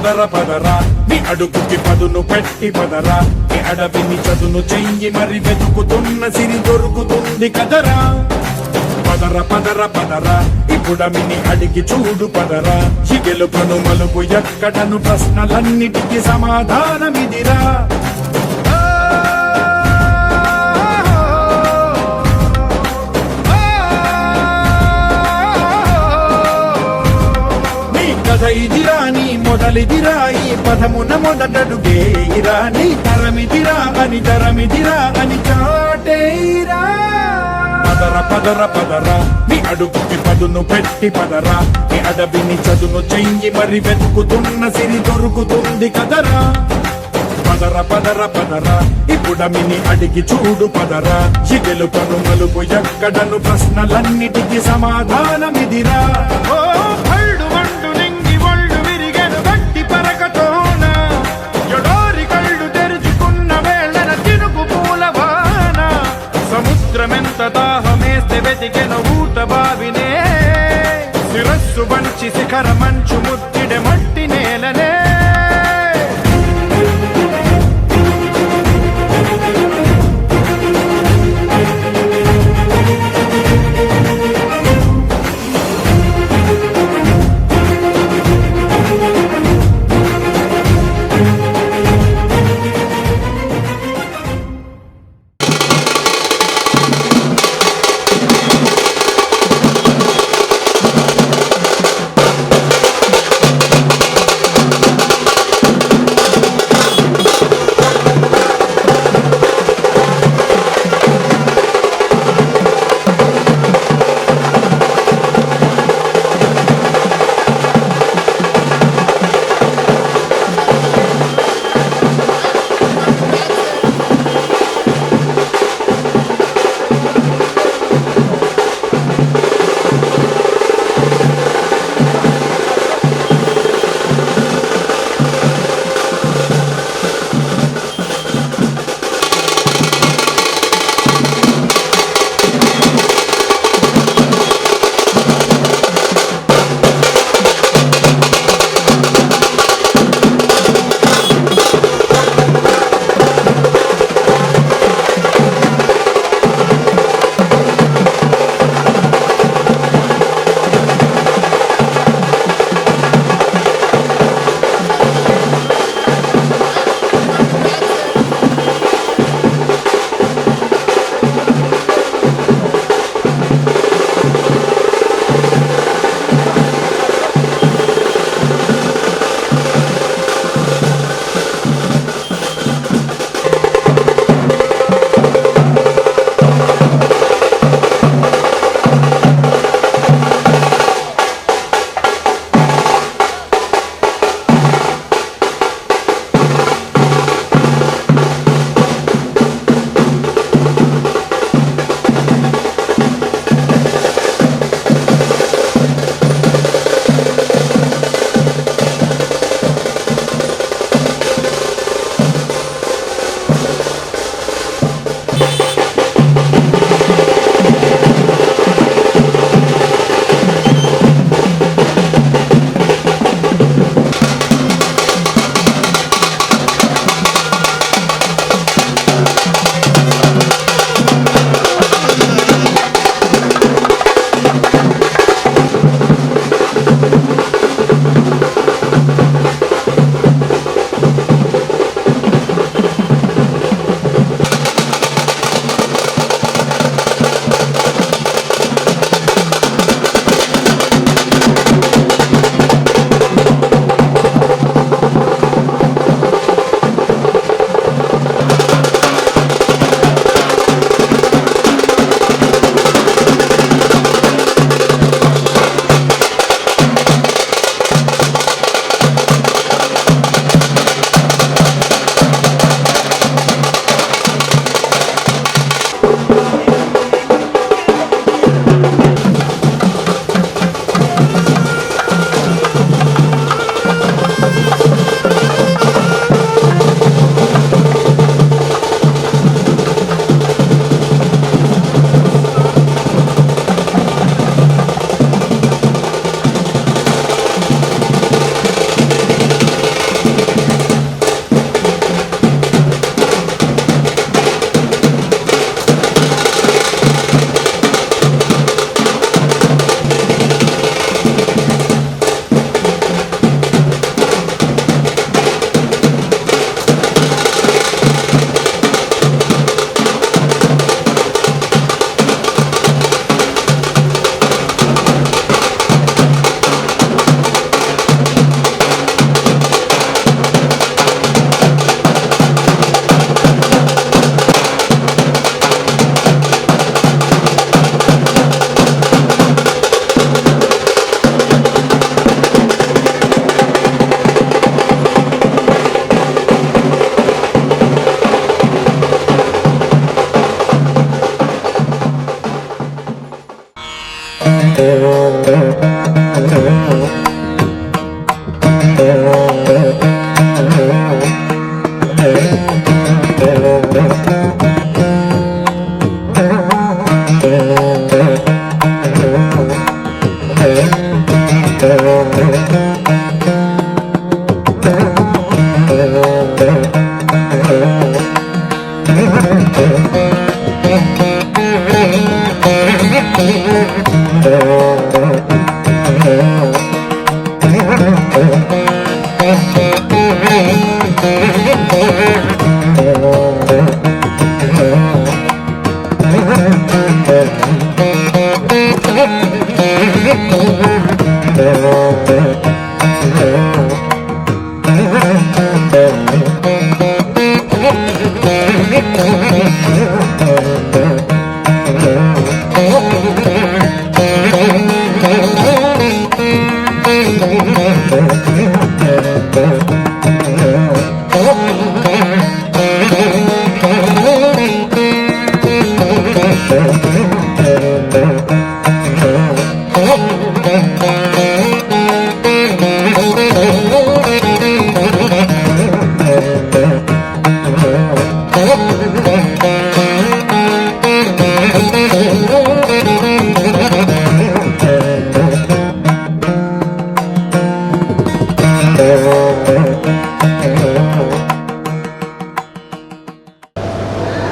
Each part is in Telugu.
పదర పదరా నీ అడుగుకి పదును పెట్టి పదరా నీ అడవిని చదును చెయ్యి మరి వెతుకుతున్న సిరి దొరుకుతుంది కదరా పదర పదర పదరా ఇప్పుడమిని అడిగి చూడు పదరా ఈ గెలుపును మలుపు ఎక్కడను ప్రశ్నలన్నిటికీ సమాధానమిదిరా ఇదిరా నీ మొదలిదిరా ఈ పదమున మొదటడుగేయిరా నీ తరమిదిరా అని చాటేరా పదర పదర పదరా నీ అడుగుకి పదును పెట్టి పదరా నీ అడవిని చదును చెయ్యి మరి వెతుకుతున్న సిరి దొరుకుతుంది కదరా పదర పదర పదరా ఇప్పుడమిని అడిగి చూడు పదరా ఈ గెలుపను మలుపు ఎక్కడను ప్రశ్నలన్నిటికీ సమాధానమిదిరా ఓ భళ్ళు వండు నింగి ఒళ్ళు విరిగెను గట్టి పరకతోన ఎడోరి కళ్ళు తెరుచుకున్న వేళన తినుగు పూలవాన సముద్రమెంత దాహమేస్తే వెతికెను ఊట బావినే శిరస్సు వంచి శిఖర మంచు ముద్దిడె మట్టి నేలనే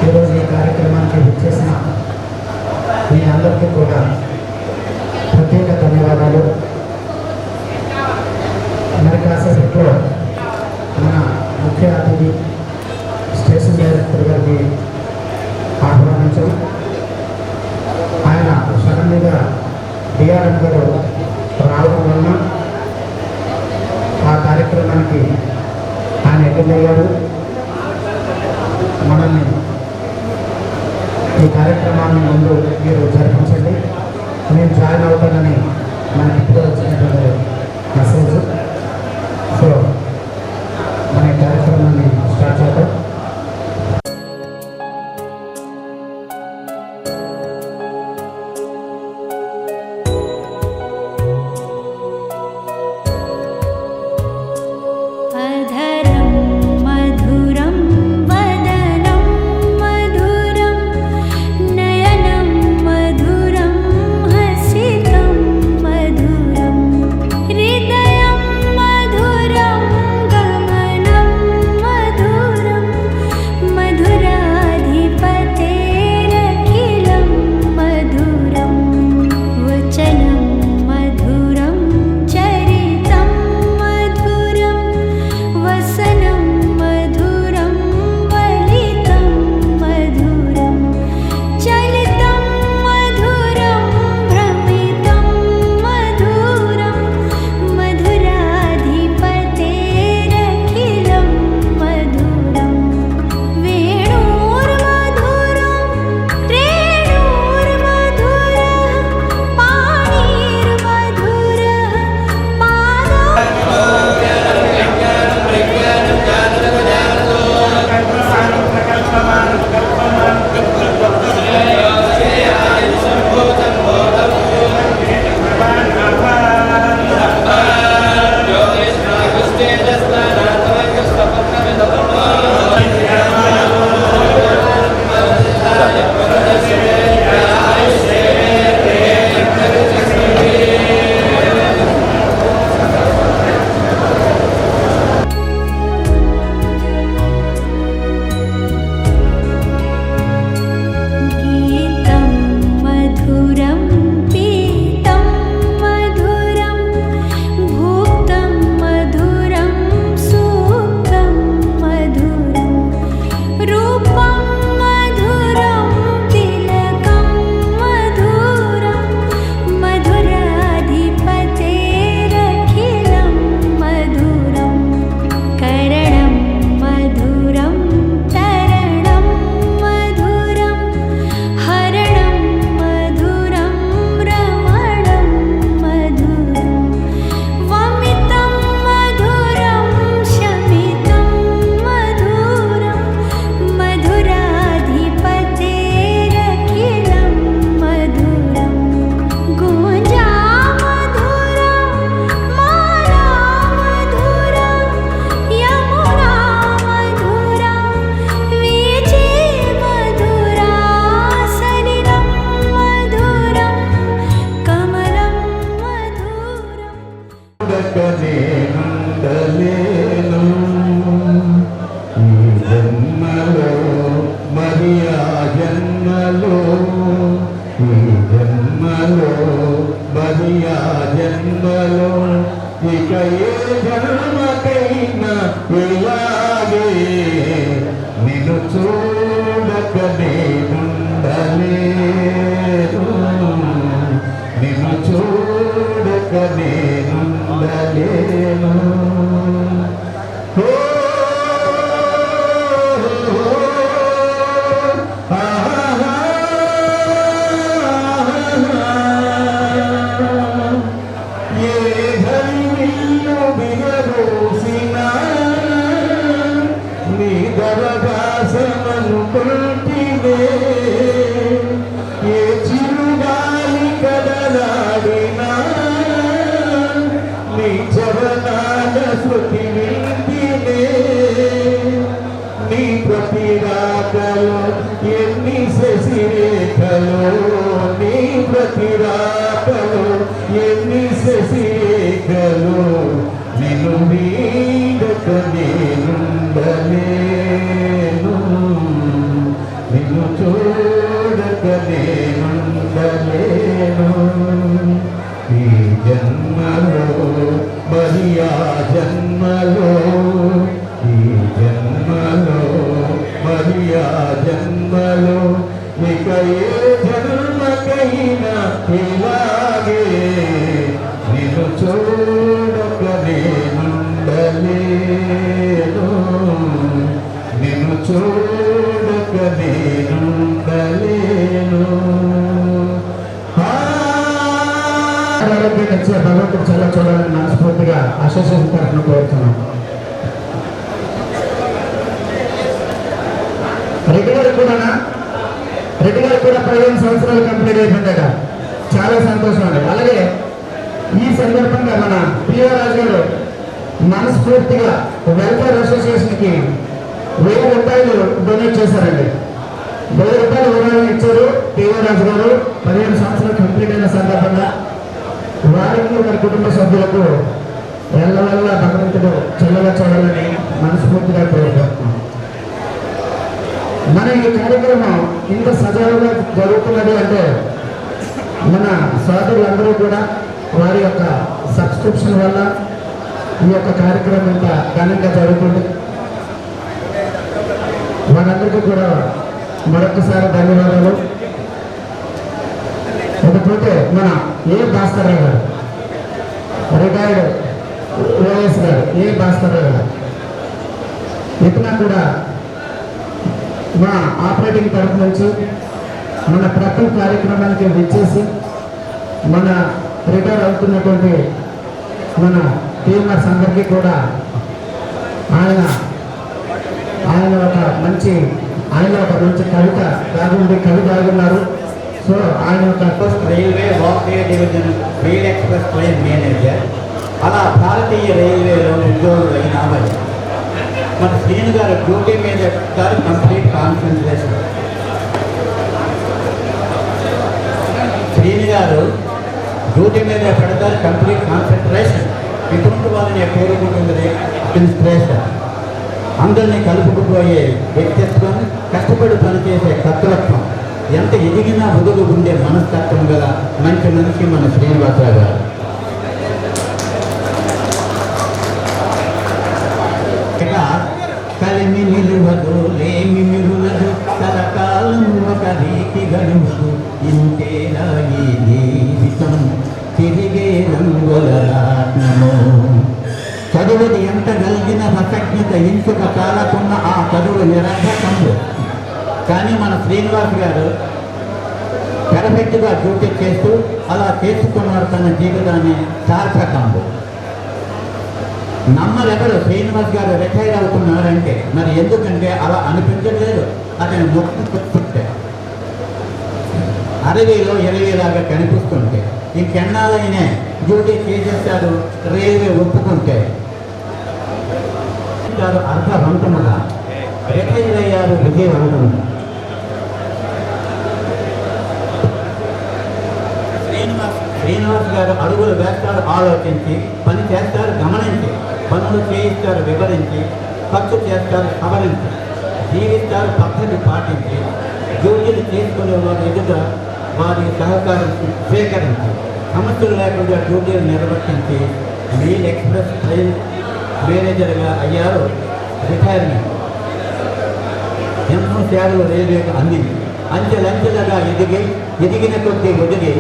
ఈరోజు ఈ కార్యక్రమానికి విచ్చేసిన మీ అందరికీ కూడా ప్రత్యేక ధన్యవాదాలు. మరి కాసేపట్లో మన ముఖ్య అతిథి స్టేషన్ డైరెక్టర్ గారికి ఆహ్వానించాం. ఆయన సడన్గా డిఆర్ఎం గారు రావడం వలన ఆ కార్యక్రమానికి ఆయన అటెండ్ అయ్యారు. మనల్ని ఈ కార్యక్రమాన్ని ముందు మీరు జరిపించండి, నేను జాయిన్ అవుతానని మనకి ఇప్పుడు వచ్చినటువంటి మెసేజ్. సో మన ఈ కార్యక్రమాన్ని స్టార్ట్ చేద్దాం. మరి ఆ జన్మలో ఇక ఏ జన్మకైనా ఇలాగే నిన్ను చూడక నేనుండలేను, నిన్ను చూడక నేనుండలేను. ఏ చిరుగాలి కదలాడినా నీ చరణాల శృతి వింటినే, నీ ప్రతి రాకలో ఎన్ని శశిరేఖలో, నీ ప్రతి రాకలో ఎన్ని శశిరేఖలో, నిన్ను వీడక నేనుండలేను, నిన్ను చూడక నేనుండలేను. ఈ జన్మలో మరి ఆ జన్మలో, ఈ జన్మలో మరి ఆ జన్మలో ఇక ఏ జన్మకైనా ఇలాగే నిన్ను చూడక నేనుండలేను, నిన్ను చూడక నేనుండలేను. ఆరోగ్యం ఇచ్చే భగవంతుడు చాలా చూడాలని మనస్ఫూర్తిగా అసోసియేషన్ తరఫున కోరుతున్నాం. రెడ్డి గారికి కూడా 15 సంవత్సరాలు కంప్లీట్ అయిపోయిందట. చాలా సంతోషం అండి. అలాగే ఈ సందర్భంగా మన పిఆర్ రాజు గారు మనస్ఫూర్తిగా వెల్ఫేర్ అసోసియేషన్కి 1000 రూపాయలు డొనేట్ చేశారండి. 1000 రూపాయలు వివరాలు ఇచ్చారు పిఆర్ రాజు గారు. 15 సంవత్సరాలు కంప్లీట్ అయిన సందర్భంగా వారికి వారి కుటుంబ సభ్యులకు ఎల్లవల్ల భగవంతుడు చల్లగా చూడాలని మనస్ఫూర్తిగా కోరుకుంటున్నాం. మన ఈ కార్యక్రమం ఇంత సజావుగా జరుగుతున్నది అంటే మన సోదరులందరూ కూడా వారి యొక్క సబ్స్క్రిప్షన్ వల్ల ఈ యొక్క కార్యక్రమం ఇంత ఘనంగా జరుగుతుంది. వారందరికీ కూడా మరొకసారి ధన్యవాదాలు. ఇకపోతే మన ఏ భాస్కర్రావు గారు, రిటైర్డ్ ఓఎస్ గారు, ఏ భాస్కర్రావు గారు, ఇతను కూడా మా ఆపరేటింగ్ తరఫు నుంచి మన ప్రతి కార్యక్రమానికి విచ్చేసి మన రిటైర్ అవుతున్నటువంటి మన టీమర్స్ అందరికీ కూడా ఆయన ఒక మంచి కవిత దాగుంది, కవి దాగున్నారు. సో ఆయన ఒక railway walkway division rail express train manager, అలా భారతీయ రైల్వేలో ఉద్యోగులు అయిన మన శ్రీను గారు డ్యూటీ మీద గారు కంప్లీట్ కాన్సన్ట్రేషన్. శ్రీను గారు డ్యూటీ మీద పెడతారు కంప్లీట్ కాన్సన్ట్రేషన్. ఇటువంటి వాళ్ళని కోరుకుంటుంది ఇన్స్పిరేషన్. అందరినీ కలుపుకుపోయే వ్యక్తిత్వం, కష్టపడి పనిచేసే తత్వత్వం, ఎంత ఎదిగినా వదులు ఉండే మనస్తత్వం గల మంచి మనిషి మన శ్రీనివాసరావు గారు. కలిమి నిలువదు లేమి మిరులదు తరకాలం ఒక రీతి గడువు ఇంతేనా ఈ జీవితం తిరిగే రంగుల రాట్నము. చదువుది ఎంత కలిగిన రసజ్ఞత ఇంచుక చాలకున్న ఆ చదువు నిరర్ధకంబు. కానీ మన శ్రీనివాస్ గారు పెరపెట్టుగా డ్యూటీ చేస్తూ అలా చేసుకున్నారు తన జీవితాన్ని సార్థకంబు. నమ్మరెవరు శ్రీనివాస్ గారు రిటైర్ అవుతున్నారంటే మరి ఎందుకంటే అలా అనిపించలేదు. అతని ముక్తి పుట్టే 60లో 20 లాగా కనిపిస్తుంటే ఇంకెన్నాళ్ళైనా డ్యూటీ చేసేస్తారు రైల్వే ఒప్పుకుంటే. అర్థవంతముగా రిటైర్ అయ్యారు విజయవంతంగా. శ్రీనివాస్ గారు అడుగులు వేస్తారు ఆలోచించి, పని చేస్తారు గమనించి, పనులు చేయిస్తారు వివరించి, ఖర్చు చేస్తారు సవరించి, జీవిస్తారు పద్ధతి పాటించి, డ్యూటీలు చేసుకునే వారి ఎదుట వారి సహకారం స్వీకరించి సమస్యలు లేకుండా డ్యూటీలు నిర్వర్తించి మెయిల్ ఎక్స్ప్రెస్ ట్రైన్ మేనేజర్గా అయ్యారు. రిటైర్మెంట్. ఎంతో సేవలు రైల్వేకు అందింది. అంచెలంచెలుగా ఎదిగిన కొద్దీ ఒదిగి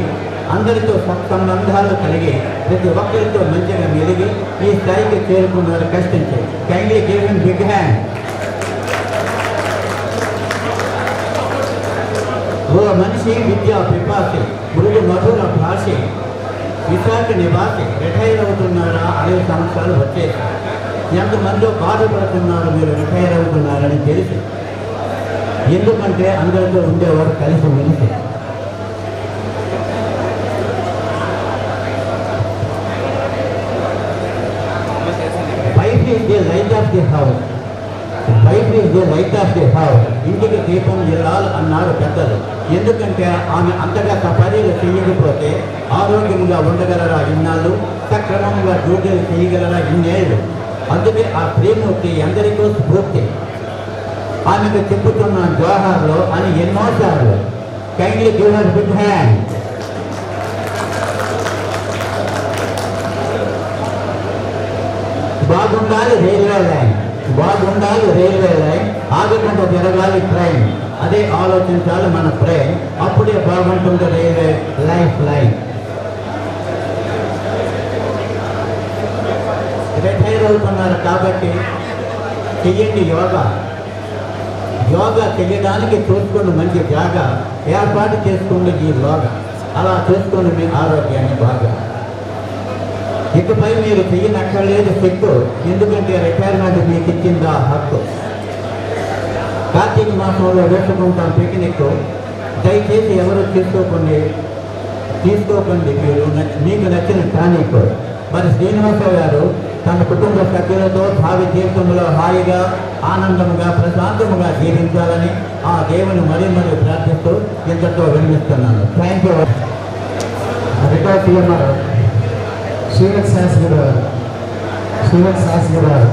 అందరితో సత్సంబంధాలు కలిగి ప్రతి ఒక్కరితో మంచిగా మెలిగి ఈ స్థాయికి చేరుకున్నారు. కష్టించి kindly give him big hand. ఓ మనిషి విద్యా పిపాసి, మృదు మధుర భాషి, విశాఖ నివాసి రిటైర్ అవుతున్నారా 5 సంవత్సరాలు వచ్చేసారు. ఎంతమందో బాధపడుతున్నారు మీరు రిటైర్ అవుతున్నారని తెలిసి. ఎందుకంటే అందరితో ఉండేవారు కలిసి మెలిసి. Wife is the light of the house. Wife is the light of the house. ఇంటికి దీపం ఇల్లాలు అన్నారు పెద్దలు. ఎందుకంటే ఆమె అంతగా సఫరీలు చేయకపోతే ఆరోగ్యంగా ఉండగలరా ఇన్నాళ్ళు, సక్రమంగా డ్యూటీలు చేయగలరా ఇన్నేళ్ళు. అందుకే ఆ శ్రీమూర్తి ఎందరికో స్ఫూర్తి. ఆమెకు చెప్పుతున్న జోహార్లో అని ఎన్నోసార్లు. Kindly give her big hand. బాగుండాలి రైల్వే లైన్, బాగుండాలి రైల్వే లైన్, ఆగకుండా జరగాలి ట్రైన్. అదే ఆలోచించాలి మన బ్రెయిన్. అప్పుడే బాగుంటుంది రైల్వే లైఫ్ లైన్. రిటైర్ అవుతున్నారు కాబట్టి చెయ్యండి యోగా. యోగా చేయడానికి చూసుకుని మంచి జాగా ఏర్పాటు చేసుకోండి ఈ లోగా. అలా చూసుకుని మీ ఆరోగ్యాన్ని బాగా. ఇకపై మీరు చెయ్యనక్కర్లేదు సిగ్గు, ఎందుకంటే రిటైర్మెంట్ మీకు ఇచ్చిందా హక్కు. కార్తీక మాసంలో వేసుకుంటాం పిక్నిక్. దయచేసి ఎవరు తీసుకోకండి మీరు మీకు నచ్చిన టానిక్. మరి శ్రీనివాసరావు గారు తన కుటుంబ సభ్యులతో భావి జీవితంలో హాయిగా ఆనందంగా ప్రశాంతముగా జీవించాలని ఆ దేవుని మరీ ప్రార్థిస్తూ ఇంతతో వినిపిస్తున్నాను. Thank you. Retire TMR Srivath Sastri garu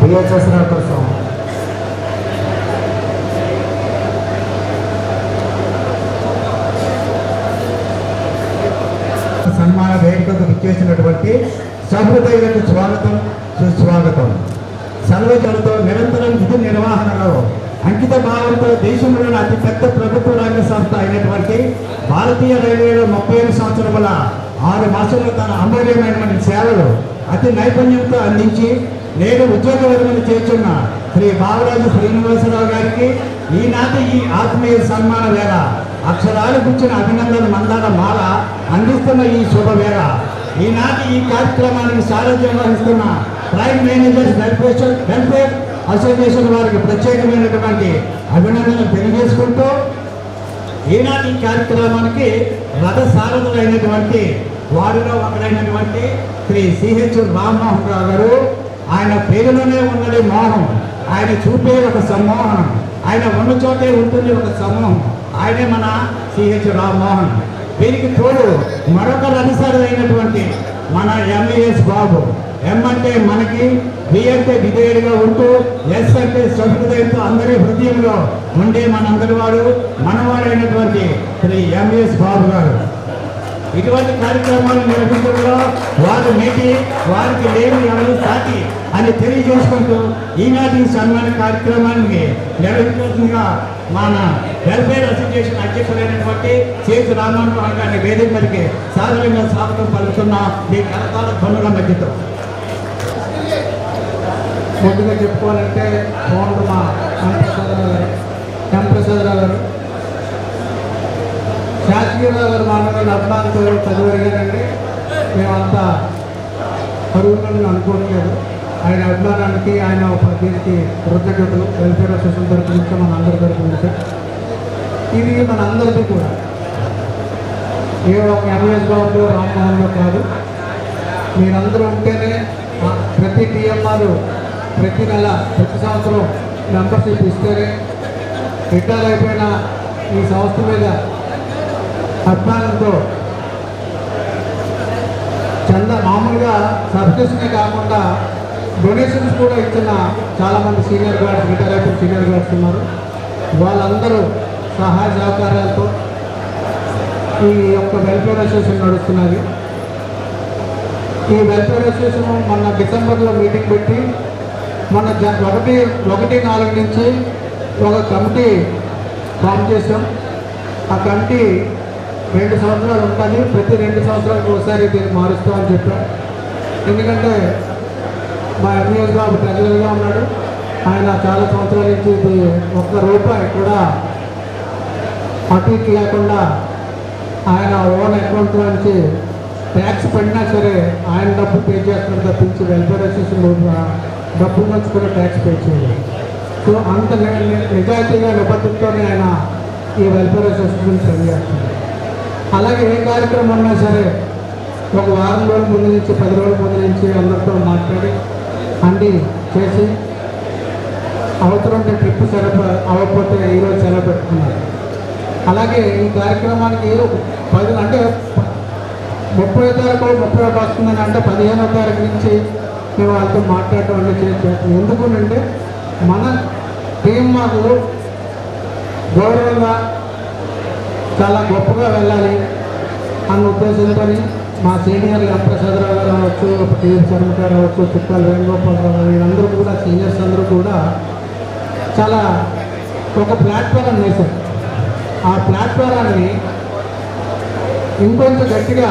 BHS కోసం సన్మాన వేదికకు విచ్చేసినటువంటి సహృదయులకు స్వాగతం సుస్వాగతం. సర్వజనులతో నిరంతరం విధి నిర్వహణలో అంకిత భావంతో దేశంలోని అతిపెద్ద ప్రభుత్వ రంగ సంస్థ అయినటువంటి భారతీయ రైల్వేలో 35 సంవత్సరముల 6 మాసాలు తన అమూల్యమైనటువంటి సేవలు అతి నైపుణ్యంతో అందించి నేడు ఉద్యోగ విరమణ చేస్తున్న శ్రీ బావరాజు శ్రీనివాసరావు గారికి ఈనాటి ఈ ఆత్మీయ సన్మాన వేళ అక్షరాలు గుర్చిన అభినందన మందాల మాల అందిస్తున్న ఈ శుభవేళ. ఈనాటి ఈ కార్యక్రమానికి సారథ్యం వహిస్తున్న ట్రైన్ మేనేజర్స్ వెల్ఫేర్ అసోసియేషన్ వారికి ప్రత్యేకమైనటువంటి అభినందనలు తెలియజేసుకుంటూ ఈనాటి కార్యక్రమానికి రథ సారథులైనటువంటి వారిలో ఒకరైనటువంటి శ్రీ సిహెచ్ రామ్మోహన్ రావు గారు. ఆయన పేరులోనే ఉన్నది మోహం, ఆయన చూపే ఒక సమ్మోహనం, ఆయన ఉన్న చోటే ఉంటుంది ఒక సమూహం. ఆయనే మన సిహెచ్ రామ్మోహన్. దీనికి తోడు మరొకరు అనుసారైనటువంటి మన ఎంఈఎస్ బాబు. ఎం అంటే మనకి, వి అంటే విధేయుడిగా ఉంటూ, ఎస్ అంటే సహృదయంతో అందరి హృదయంలో ఉండే మనందరి వాడు మనవాడైనటువంటి శ్రీ ఎంఈఎస్ బాబు గారు. ఇటువంటి కార్యక్రమాలు నిర్వహించడంలో వారు నేటి వారికి లేని ఎవరు సాటి అని తెలియజేసుకుంటూ ఈనాటి సన్మాన కార్యక్రమానికి నిర్వహించగా మన వెల్ఫేర్ అసోసియేషన్ అధ్యక్షులైనటువంటి సిహెచ్ రామ్మోహన్ గారిని వేదిక మీదకి సాధారణంగా స్వాగతం పలుకుతున్న మీ కరతాల ధ్వనుల మధ్యతో. ముందుగా చెప్పుకోవాలంటే ఓనర్ మా ఎంప్రసాదరావు గారు, శాస్త్రీరావు గారు మానవులు అభిమానంతో చదివరిగారండి. మేమంతా కరువులను అనుకోవట్లేదు. ఆయన అభిమానానికి ఆయన దీనికి కృతజ్ఞతలు వెల్ఫేర్ అసోసియేషన్ తరపు నుంచి మన అందరి తరపు నుంచి. ఇది మన అందరికీ కూడా ఏ ఒక ఎంఎస్ బాబు రామ్మోహన్లో కాదు, మీరందరూ ఉంటేనే ప్రతి టీఎంఆర్ ప్రతి నెల ప్రతి సంవత్సరం మెంబర్షిప్ ఇస్తేనే రిటైర్ అయిపోయిన ఈ సంస్థ మీద అభిమానంతో మామూలుగా సబ్స్క్రిప్షనే కాకుండా డొనేషన్స్ కూడా ఇచ్చిన చాలామంది సీనియర్ గార్డ్స్, రిటైర్ అయిపోయిన సీనియర్ గార్డ్స్ ఉన్నారు. వాళ్ళందరూ సహాయ సహకారాలతో ఈ యొక్క వెల్ఫేర్ అసోసియేషన్ నడుస్తున్నది. ఈ వెల్ఫేర్ అసోసియేషన్ మొన్న డిసెంబర్లో మీటింగ్ పెట్టి మన 1/4 నుంచి ఒక కమిటీ ఫామ్ చేసాం. ఆ కమిటీ 2 సంవత్సరాలు ఉంటుంది. ప్రతి 2 సంవత్సరాలకు ఒకసారి దీన్ని మారుస్తామని చెప్పాం. ఎందుకంటే మా ఎంఈఎస్ బాబు ట్రెజరర్గా ఉన్నాడు. ఆయన చాలా సంవత్సరాల నుంచి ఇది ₹1 కూడా అటు ఇటు లేకుండా ఆయన ఓన్ అకౌంట్ నుంచి ట్యాక్స్ పడినా సరే ఆయన డబ్బు పే చేస్తున్నారు తప్పించి వెల్ఫేర్ అసోసియేషన్ డబ్బు నుంచి కూడా ట్యాక్స్ పే చేయాలి. సో అంత నిజాయితీగా నిబద్ధతతోనే ఆయన ఈ వెల్ఫేర్ అసోసియేషన్ పనిచేస్తుంది. అలాగే ఏ కార్యక్రమం ఉన్నా సరే ఒక వారం రోజుల ముందు నుంచి 10 రోజుల ముందు నుంచి అందరితో మాట్లాడి అన్నీ చేసి అవసరం ట్రిప్ సెలవు అవ్వకపోతే ఈరోజు సెలవు పెట్టుకున్నారు. అలాగే ఈ కార్యక్రమానికి 10 అంటే 30వ తారీఖు 31 వస్తుందని అంటే 15వ తారీఖు నుంచి మేము వాళ్ళతో మాట్లాడటం అనేది చేస్తాం. ఎందుకంటే మన టీం మాకు గౌరవంగా చాలా గొప్పగా వెళ్ళాలి అన్న ఉద్దేశంతో మా సీనియర్లు ప్రసాదరావు గారు అవ్వచ్చు, టీవీ శర్మ గారు అవ్వచ్చు, చుట్టాల వేణుగోపాలరావు వీళ్ళందరూ కూడా సీనియర్స్ అందరూ కూడా చాలా ఒక ప్లాట్ఫారం వేశారు. ఆ ప్లాట్ఫారాన్ని ఇంకొంచెం గట్టిగా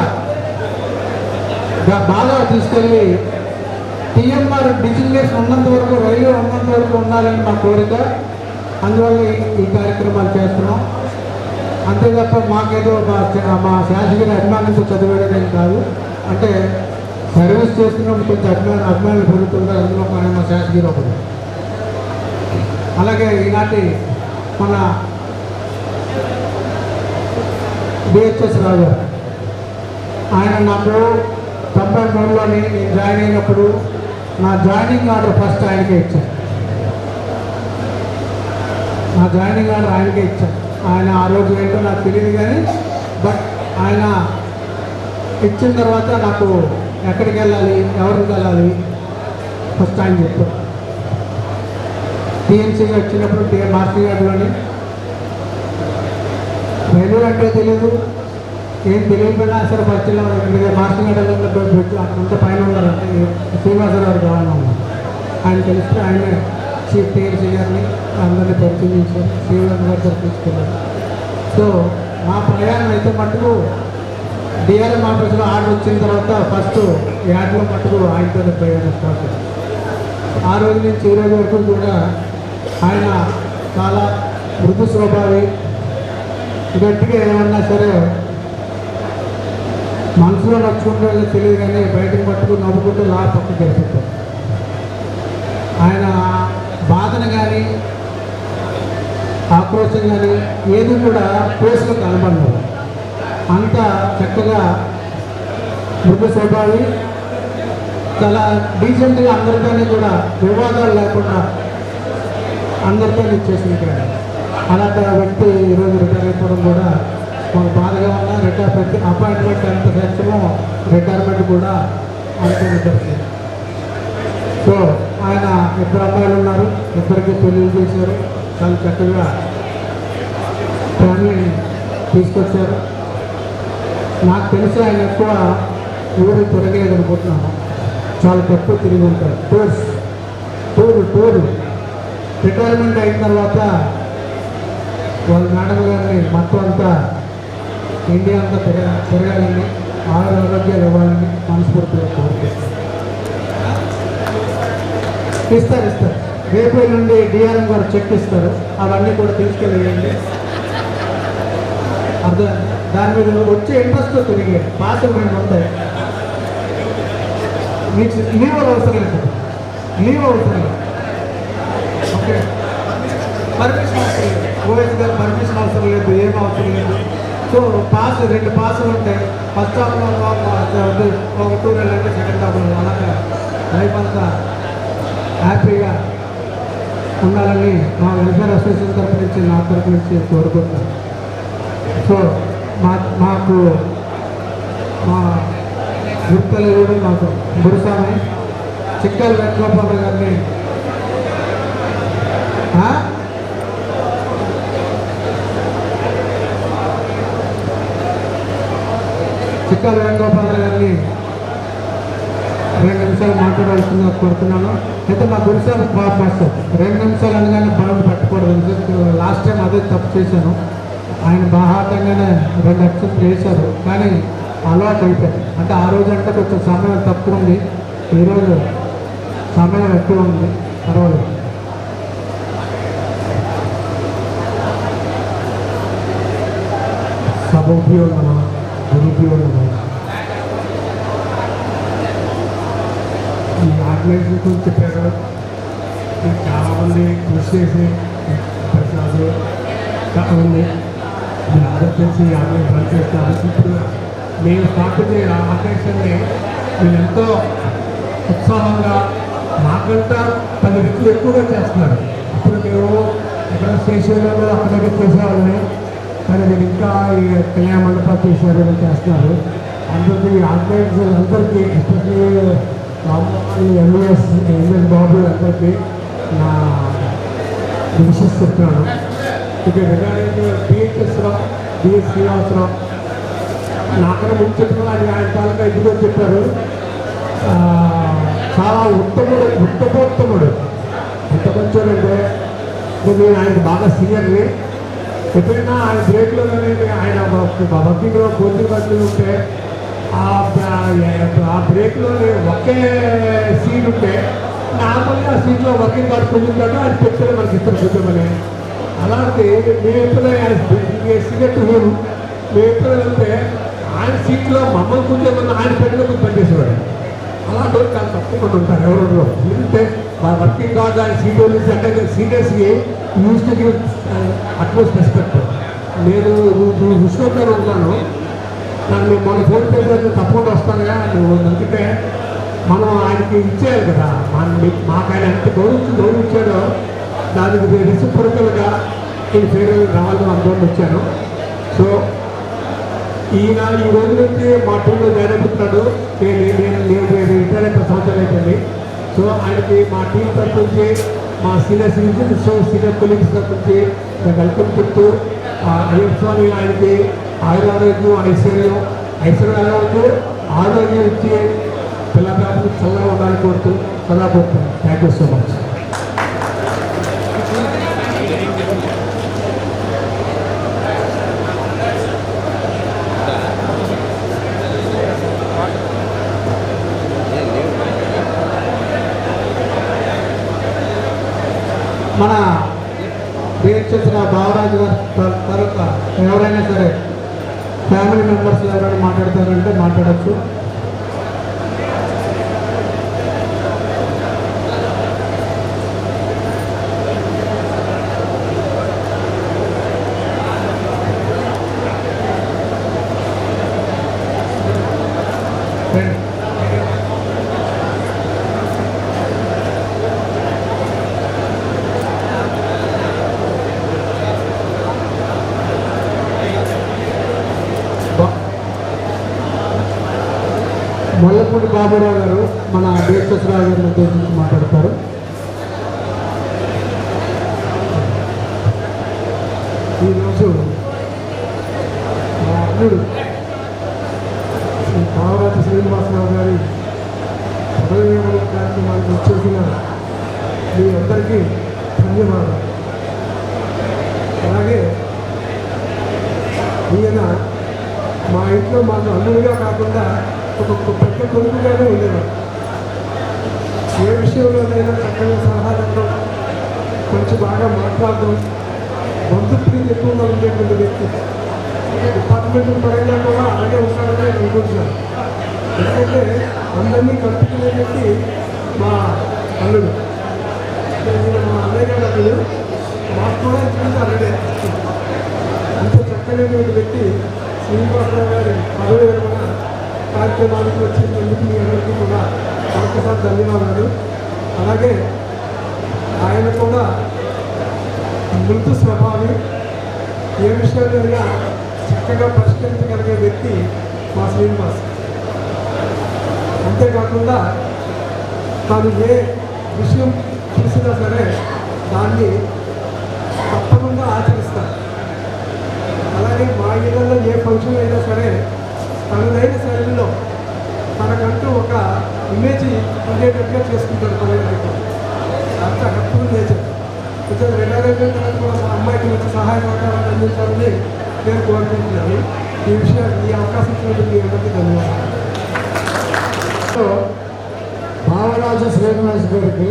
బాగా తీసుకెళ్ళి టీఎంఆర్ డిజిగ్నేషన్ ఉన్నంత వరకు, రైల్వే ఉన్నంత వరకు ఉండాలని మా కోరిక. అందువల్ల ఈ కార్యక్రమాలు చేస్తున్నాం. అంతే తప్ప మాకేదో మా శాసగిరి అభిమానంతో చదివేయడం కాదు. అంటే సర్వీస్ చేస్తున్నప్పుడు కొంచెం అభిమానులు పెరుగుతుంటారు. అందులో మా శాసగిరి ఒకటి. అలాగే ఈనాటి మన బిహెచ్ఎస్ రావు గారు, ఆయన నాకు 93లోని నేను జాయిన్ అయినప్పుడు నా జాయినింగ్ ఆర్డర్ ఫస్ట్ ఆయనకే ఇచ్చాను. నా జాయినింగ్ ఆర్డర్ ఆయనకే ఇచ్చాను. ఆయన ఆ రోజు ఏంటో నాకు తెలియదు కానీ బట్ ఆయన ఇచ్చిన తర్వాత నాకు ఎక్కడికి వెళ్ళాలి, ఎవరికి వెళ్ళాలి ఫస్ట్ ఆయన చెప్పారు. టీఎంసీగా వచ్చినప్పుడు మాస్టర్ గారిలోని రైల్వే అంటే తెలియదు, ఏం తెలియకపోయినా సరే ఫస్ట్ మాస్టర్ గారు అంత పైన ఉన్నారంటే శ్రీనివాసరావు కావాలన్నా ఉన్నారు. ఆయన తెలిస్తే ఆయన చీఫ్ టీఎంసీ గారిని అందరినీ పరిచయం చేశారు. శ్రీనివాస గారు తీసుకున్నారు. సో మా ప్రయాణం అయితే మటుకు డిఆర్ఎం ఆఫీస్లో ఆర్డర్ వచ్చిన తర్వాత ఫస్ట్ యాడ్లో మటుకు ఆయనతో ప్రయాణం స్టార్ట్ చేశారు. ఆ రోజు నుంచి ఈ రోజు వరకు కూడా ఆయన చాలా మృదు స్వభావి. గట్టిగా ఏమన్నా సరే మనసులో నచ్చుకుంటే తెలియదు కానీ బయటకు పట్టుకుని నవ్వుకుంటూ పక్కకు గడిపిస్తారు. ఆయన బాధను కానీ ఆక్రోశం కానీ ఏది కూడా ఫేస్లో కనబడదు. అంత చక్కగా మృదు స్వభావి, చాలా డీసెంట్గా అందరితోనే కూడా వివాదాలు లేకుండా అందరితో ఇచ్చేసింది. అలాంటి వ్యక్తి ఈరోజు రిటైర్ అయిపోవడం కూడా మాకు బాధగా ఉన్నా ప్రతి అపాయింట్మెంట్ ఎంత సత్యమో రిటైర్మెంట్ కూడా అనుకుని. సో ఆయన 2 అమ్మాయిలు ఉన్నారు, 2కి పెళ్ళిళ్ళు చేశారు. చాలా చక్కగా ఫ్యామిలీని తీసుకొచ్చారు. నాకు తెలిసి ఆయన ఎక్కువ ఊరు తిరగలేదు అనుకుంటున్నాను. చాలా తక్కువ తిరిగి ఉంటారు. టూరు రిటైర్మెంట్ అయిన తర్వాత వాళ్ళ మేడం గారిని మొత్తం అంతా ఇండియా అంతా తిరగాలని, ఆరోగ్యాలు ఇవ్వాలని మనస్ఫూర్తిగా కోరుకుంటారు. ఇస్తారు. రేపు నుండి డిఆర్ఎం గారు చెక్ ఇస్తారు. అవన్నీ కూడా తీసుకెళ్ళండి. అర్థం దాని మీద వచ్చే ఇంట్రెస్ట్తో తిరిగి పాటలు 2 ఉంటాయి. మీకు లీవ్ అవసరం లేదు. ఓకే, పర్మిషన్ అవసరం లేదు. ఓఎస్ గారు పర్మిషన్ అవసరం లేదు, ఏం అవసరం లేదు. సో 2 పాసులు ఉంటాయి. ఫస్ట్ హాఫ్లో ఒక టూర్ వెళ్ళండి, సెకండ్ హాఫ్లో. అలాగా లైఫ్ అంతా హ్యాపీగా ఉండాలని మా వెల్ఫేర్ అసోసియేషన్ తరఫు నుంచి, నా తరఫు నుంచి కోరుకుంటాను. సో మాకు మా గుర్తలు మాకు గురుస్వామి చిక్కల వేణుగోపాలరావు గారిని ములకాల వేణుగోపాల్ గారిని 2 నిమిషాలు మాట్లాడాల్సిందిగా కోరుతున్నాను. అయితే మా గురిసాల మాస్టర్ 2 నిమిషాలు అనగానే బాగా పట్టుకోవడం. లాస్ట్ టైం అదే తప్పు చేశాను. ఆయన బాహాటంగానే 2 అక్షరాలు వేశారు, కానీ అలవాటు అయిపోయింది. అంటే ఆ రోజు అంటే కొంచెం సమయం తక్కువ ఉంది, ఈరోజు సమయం ఎక్కువ ఉంది, పర్వాలేదు. సభ్యులు గురుభ్యులు ఈ ఆర్గనైజేషన్ గురించి చెప్పారు. చాలామంది కృషి చేసి ప్రసాద్ చాలామంది మీరు అందరూ తెలిసి ఆర్గనైజ్ రన్ చేస్తారు. ఇప్పుడు మేము స్థాపించే ఆర్గనైజేషన్ని మీరు ఎంతో ఉత్సాహంగా నాకంటా 10 రెట్లు ఎక్కువగా చేస్తున్నారు. ఇప్పుడు మేము ఇక్కడ స్టేషన్లలో అక్కడికి చేసేవాళ్ళని, కానీ మీరు ఇంకా ఈ కళ్యాణ మండపాలు చేశారు, చేస్తున్నారు. అందరికీ ఆర్గనైజర్ అందరికీ, ఎస్పెషల్లీ ఎంఎస్ బాబు అందరికీ నా విషెస్ చెప్తున్నాను. ఇక రిగార్డింగ్ బిఎస్ శ్రీనివాసరావు నాకన్నా ముందు చెప్పిన ఆయన తాలూకా ఇదిగో చెప్పారు. చాలా ఉత్తమోత్తముడు. ఎంత మంచోడంటే నేను ఆయనకు బాగా సీనియర్ని. ఎప్పుడైనా ఆయన బ్రేక్లో కానీ ఆయన వర్కింగ్లో కోచింగ్ వర్కింగ్ ఉంటే ఆ బ్రేక్లో ఒకే సీట్ ఉంటే నార్మల్గా ఆ సీట్లో వర్కింగ్ కార్డు పొందుతాడు, ఆయన చెప్తే మనకి ఇద్దరు చూద్దామని. అలాంటి మేము ఎప్పుడైనా ఆయన సిగరెట్ మేము ఎప్పుడైనా వెళ్తే ఆయన సీట్లో మమ్మల్ని కూర్చోమని ఆయన పెట్టిన పనిచేసేవాడు. అలాంటి వాళ్ళు చాలా తప్పకుండా ఉంటారు ఎవరో. ఎందుకంటే మా వర్కింగ్ కార్డు ఆయన సీట్ నుంచి అంటే సీనియర్స్కి use to give utmost respect. నేను విశ్వకర్ ఉన్నాను, నన్ను మొన్న ఫోన్ చేసేది తప్పకుండా వస్తానుగా నువ్వు. అందుకే మనం ఆయనకి ఇచ్చేయాలి కదా, మాకు ఆయన ఎంత గౌరవించాడో దానికి రిసిప్రొకల్గా నేను ఫేర్ రావాలని అనుకోని వచ్చాను. సో ఈయన ఈ రోజు నుంచి మా టీంలో జాయిన్ అయిపోతున్నాడు. నేను రిటైర్ అయిన సంవత్సరాలు అయిపోయింది. సో ఆయనకి మా టీం తరఫు నుంచి, మా సీనియర్ సిటిజన్స్ సీనియర్ కొలీగ్స్ తరఫు నుంచి వెల్కమ్ చెప్తూ అయ్యప్ప స్వామి ఆయనకి ఆయురారోగ్యం ఆరోగ్యం ఇచ్చి పిల్లలకు చల్లగా ఉండాలని కోరుతూ సదా కోరుతున్నాను. Thank you so much. మన పేరు చేసిన బావరాజు గారి తర్వాత ఎవరైనా సరే ఫ్యామిలీ మెంబర్స్ ఎవరైనా మాట్లాడతారంటే మాట్లాడచ్చు. మొల్లపూడి బాబురావు గారు మన దేశరావు గారిని ఉద్దేశించి మాట్లాడతారు. ఈరోజు మా అల్లుడు శ్రీ పావరాజు శ్రీనివాసరావు గారి పదవి విరమణ కార్యక్రమానికి వచ్చేసిన మీ అందరికీ ధన్యవాదాలు. అలాగే ఈయన మా ఇంట్లో మాకు అల్లుడిగా కాకుండా ఒక పెద్ద కొడుకుగానే ఉండేవాడు. ఏ విషయంలోనైనా చక్కగా సలహాలు కొంచెం బాగా మాట్లాడడం, బంధుప్రీతి ఎక్కువగా ఉండేటువంటి వ్యక్తి. డిపార్ట్మెంట్ పరంగా కూడా అలాగే ఉంటారని నేను అనుకుంటున్నాను. ఎందుకంటే అందరినీ కలుపుకునే వ్యక్తి మా అల్లుడు. మా అన్నయ్య గారు అల్లుడు, మాకు కూడా ఇచ్చింది అల్లుడే. అంత చక్కనైనటువంటి వ్యక్తి శ్రీనివాసరావు గారి పదవి విరమణ కార్యక్రమానికి వచ్చినందుకు మీ అందరికీ కూడా మరొకసారి ధన్యవాదాలు. అలాగే ఆయన కూడా మృదు స్వభావి, ఏ విషయాలైనా చక్కగా పరిష్కరించగలిగే వ్యక్తి మా శ్రీనివాస్. అంతేకాకుండా తాను ఏ విషయం చూసినా సరే దాన్ని తప్పకుండా ఆచరిస్తారు. అలాగే మా ఇళ్ళల్లో ఏ ఫంక్షన్ అయినా సరే తనదైన సరే మనకంటూ ఒక ఇమేజ్ ఉండేటట్టుగా చేసుకుంటారు పల్లె నాయకులు. అంత హెల్ప్ఫుల్ నేచర్. కొంచెం రిటైర్ అయిపోయిన తర్వాత కూడా మా అమ్మాయికి వచ్చి సహాయ సహకారాలు అందించాలని నేను కోరుకుంటున్నాను. ఈ విషయాన్ని ఈ అవకాశం ఇచ్చినందుకు మీ అందరికీ ధన్యవాదాలు. భావరాజు శ్రీనివాస్ గారికి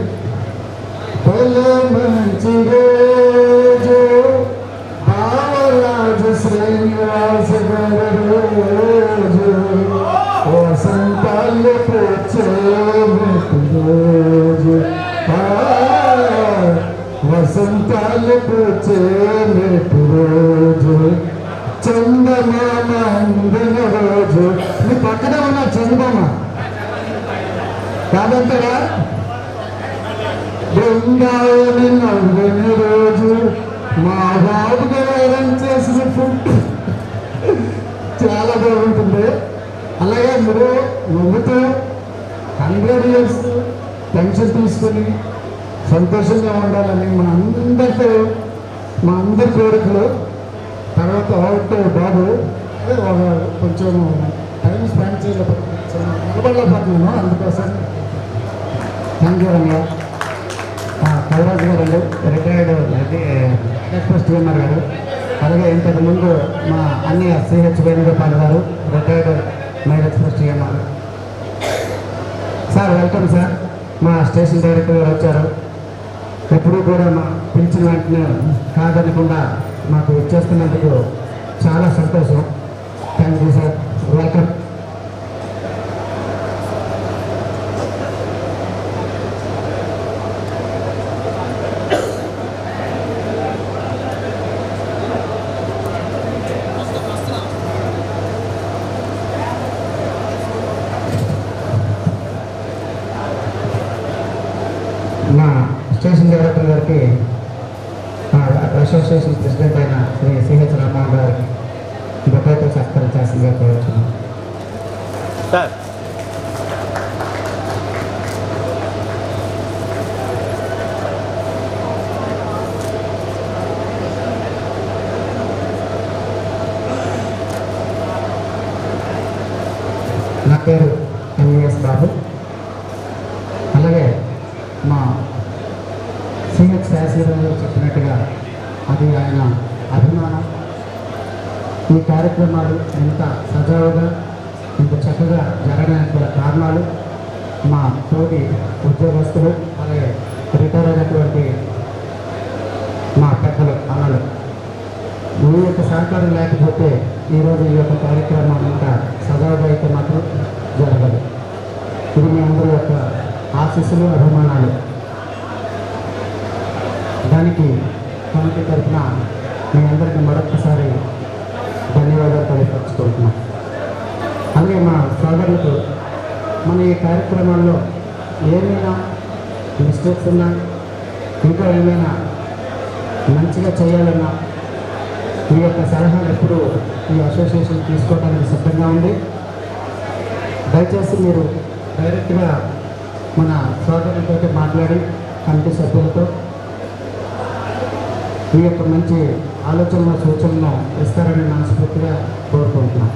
భలే మంచి రోజు భావరాజు శ్రీనివాస్ గారి రోజు వసంతాలు పూచే రోజు వసంతాలు పూచే రోజు చందమామ అందిన రోజు. మీ పక్కన ఉన్న చందమామ కాదంటారా? బృందావని నవ్వని రోజు మా బాబు గారు చేసిన ఫుడ్ చాలా బాగుంటుంది. అలాగే మీరు నవ్వుతూ 100 years పెన్షన్ తీసుకుని సంతోషంగా ఉండాలని మా అందరి కోరికలు. తర్వాత బాబు కొంచెం టైం స్పెండ్ నిలబడలేకపోతున్నాను, అందుకోసం థ్యాంక్ యూ రంగా. కైరాజ్ గారు రిటైర్డ్ ఎక్స్ప్రెస్ టీఎంఆర్ గారు, అలాగే ఇంతకుముందు మా అన్నయ్య సిహెచ్ వేణుగోపాల్ గారు retired mile express TMR. Sir welcome sir. మా స్టేషన్ డైరెక్టర్ గారు వచ్చారు. ఎప్పుడూ కూడా మా పిలిచిన వెంటనే కాదనకుండా మాకు ఇచ్చేస్తున్నందుకు చాలా సంతోషం. Thank you sir, welcome. మా స్టేషన్ డైరెక్టర్ గారికి, అసోసియేషన్ ప్రెసిడెంట్ అయిన శ్రీ సిహెచ్ రామన్ గారికి బొక్కలతో సత్కరించాల్సిందిగా కోరుతున్నాను. సార్ నా పేరు ఎంఎస్ బాబు. అలాగే మా సిహెచ్ శాస్త్రి చెప్పినట్టుగా అది ఆయన అభిమానం. ఈ కార్యక్రమాలు ఇంత సజావుగా ఇంత చక్కగా జరగడానికి గల కారణాలు మా తోటి ఉద్యోగస్తులు, అలాగే రిటైర్ అయినటువంటి మా పెద్దలు అన్నలు. మీ యొక్క సహకారం లేకపోతే ఈరోజు ఈ యొక్క కార్యక్రమం ఇంకా సజావుగా అయితే మాత్రం జరగదు. ఇది మీ అందరి యొక్క ఆశీస్సులు, అభిమానాలు. దానికి కమిటీ తరఫున మీ అందరికీ మరొకసారి ధన్యవాదాలు తెలియపరుచుకుంటున్నాం. అలాగే మా సోదరులకు మన ఈ కార్యక్రమాల్లో ఏమైనా మిస్టేక్స్ ఉన్నా, ఇంకా ఏమైనా మంచిగా చేయాలన్నా మీ యొక్క సలహాలు ఎప్పుడు ఈ అసోసియేషన్ తీసుకోవడానికి సిద్ధంగా ఉంది. దయచేసి మీరు డైరెక్ట్గా మన సోదరులతో మాట్లాడి కమిటీ సభ్యులతో మీ యొక్క మంచి ఆలోచనలు, సూచనలు ఇస్తారని మనస్ఫూర్తిగా కోరుకుంటున్నాం.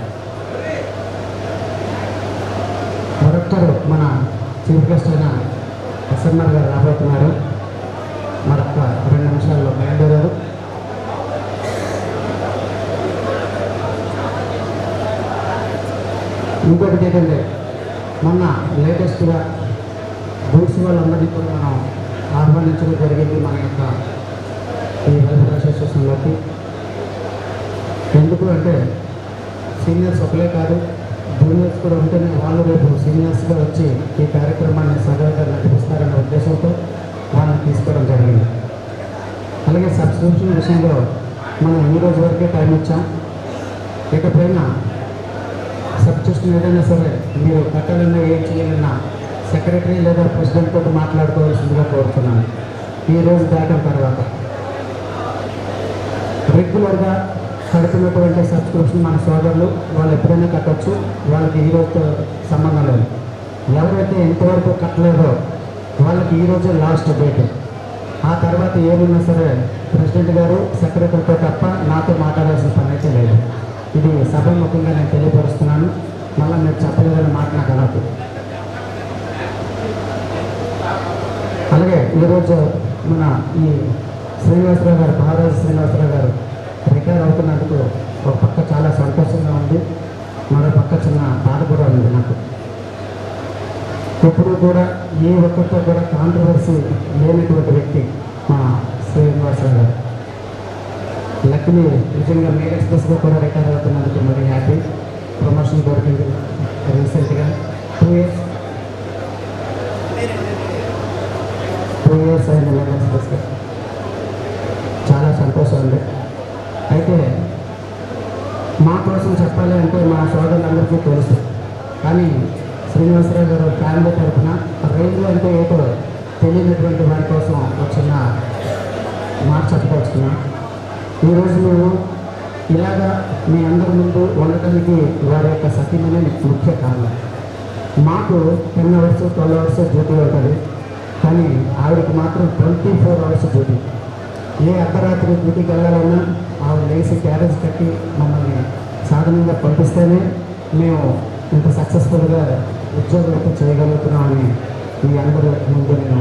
మరొకరు మన చీఫ్ గెస్ట్ అయిన ఎస్ఎంఆర్ గారు రాబోతున్నారు. మరొక 2 నిమిషాల్లో బయలుదేరారు. ఇంకొకటి ఏంటంటే, మొన్న లేటెస్ట్గా గూడ్స్ వాళ్ళందరినీ కూడా మనం ఆహ్వానించడం జరిగింది మన యొక్క ఈ వెల్ఫేర్ అసోసియేషన్లోకి. ఎందుకు అంటే సీనియర్స్ ఒకలే కాదు, జూనియర్స్ కూడా ఉంటేనే వాళ్ళు రేపు సీనియర్స్గా వచ్చి ఈ కార్యక్రమాన్ని సజావుగా నడిపిస్తారనే ఉద్దేశంతో వాళ్ళని తీసుకోవడం జరిగింది. అలాగే సబ్స్క్రిప్షన్ విషయంలో మనం ఈ రోజు వరకే టైం ఇచ్చాం. ఇకపైన సబ్స్క్రిప్షన్ ఏదైనా సరే మీరు కట్టాలన్నా ఏం చేయాలన్నా సెక్రటరీ లేదా ప్రెసిడెంట్ తోటి మాట్లాడుకోవాల్సిందిగా కోరుతున్నాను. ఈ రోజు దాటిన తర్వాత రెగ్యులర్గా కడుతున్నటువంటి సబ్స్క్రిప్షన్ మన సోదరులు వాళ్ళు ఎప్పుడైనా కట్టవచ్చు. వాళ్ళకి ఈ రోజుతో సంబంధం లేదు. ఎవరైతే ఎంతవరకు కట్టలేదో వాళ్ళకి ఈరోజే లాస్ట్ డేట్. ఆ తర్వాత ఏమైనా సరే ప్రెసిడెంట్ గారు సెక్రటరీతో తప్ప నాతో మాట్లాడాల్సిన పని అయితే లేదు. ఇది సభాముఖంగా నేను తెలియపరుస్తున్నాను. మళ్ళీ మీరు చెప్పలేదని మాట నాకు అనద్దు. అలాగే ఈరోజు మన ఈ శ్రీనివాసరావు గారు, మహారాజు శ్రీనివాసరావు గారు రిటైర్ అవుతున్నందుకు ఒక పక్క చాలా సంతోషంగా ఉంది, మరో పక్క చిన్న బాధ కూడా ఉంది నాకు. ఇప్పుడు కూడా ఏ ఒక్కరితో కూడా కాంట్రవర్సీ లేనటువంటి వ్యక్తి మా శ్రీనివాసరావు గారు. లక్లీ నిజంగా మెయిల్ ఎక్స్ప్రెస్గా కూడా రిటైర్ అవుతున్నందుకు మరి హ్యాపీ. ప్రమోషన్ దొరికింది రీసెంట్గా 2 years అయింది మెయిల్ ఎక్స్ప్రెస్గా. చాలా సంతోషం ఉంది. అయితే మా కోసం చెప్పాలి అంటే మా సోదరులందరికీ తెలుసు, కానీ శ్రీనివాసరావు గారు ఫ్యామిలీ తరఫున రైలు అంటే ఏటో తెలియనటువంటి వారి కోసం వచ్చిన మాట చెప్పదలుచుకున్నాం. ఈరోజు మేము ఇలాగా మీ అందరి ముందు ఉండటానికి వారి యొక్క సతీమనే ముఖ్య కారణం. మాకు 10 hours 12 hours డ్యూటీ ఉంటుంది, కానీ ఆవిడకి మాత్రం 24 hours డ్యూటీ. ఏ అర్ధరాత్రి డ్యూటీకి వెళ్ళాలన్నా ఆవిడ లేచి క్యారేజ్ కట్టి మమ్మల్ని సాధనంగా పంపిస్తేనే మేము ఇంత సక్సెస్ఫుల్గా ఉద్యోగాలతో చేయగలుగుతున్నామని మీ అందరూ ముందు నేను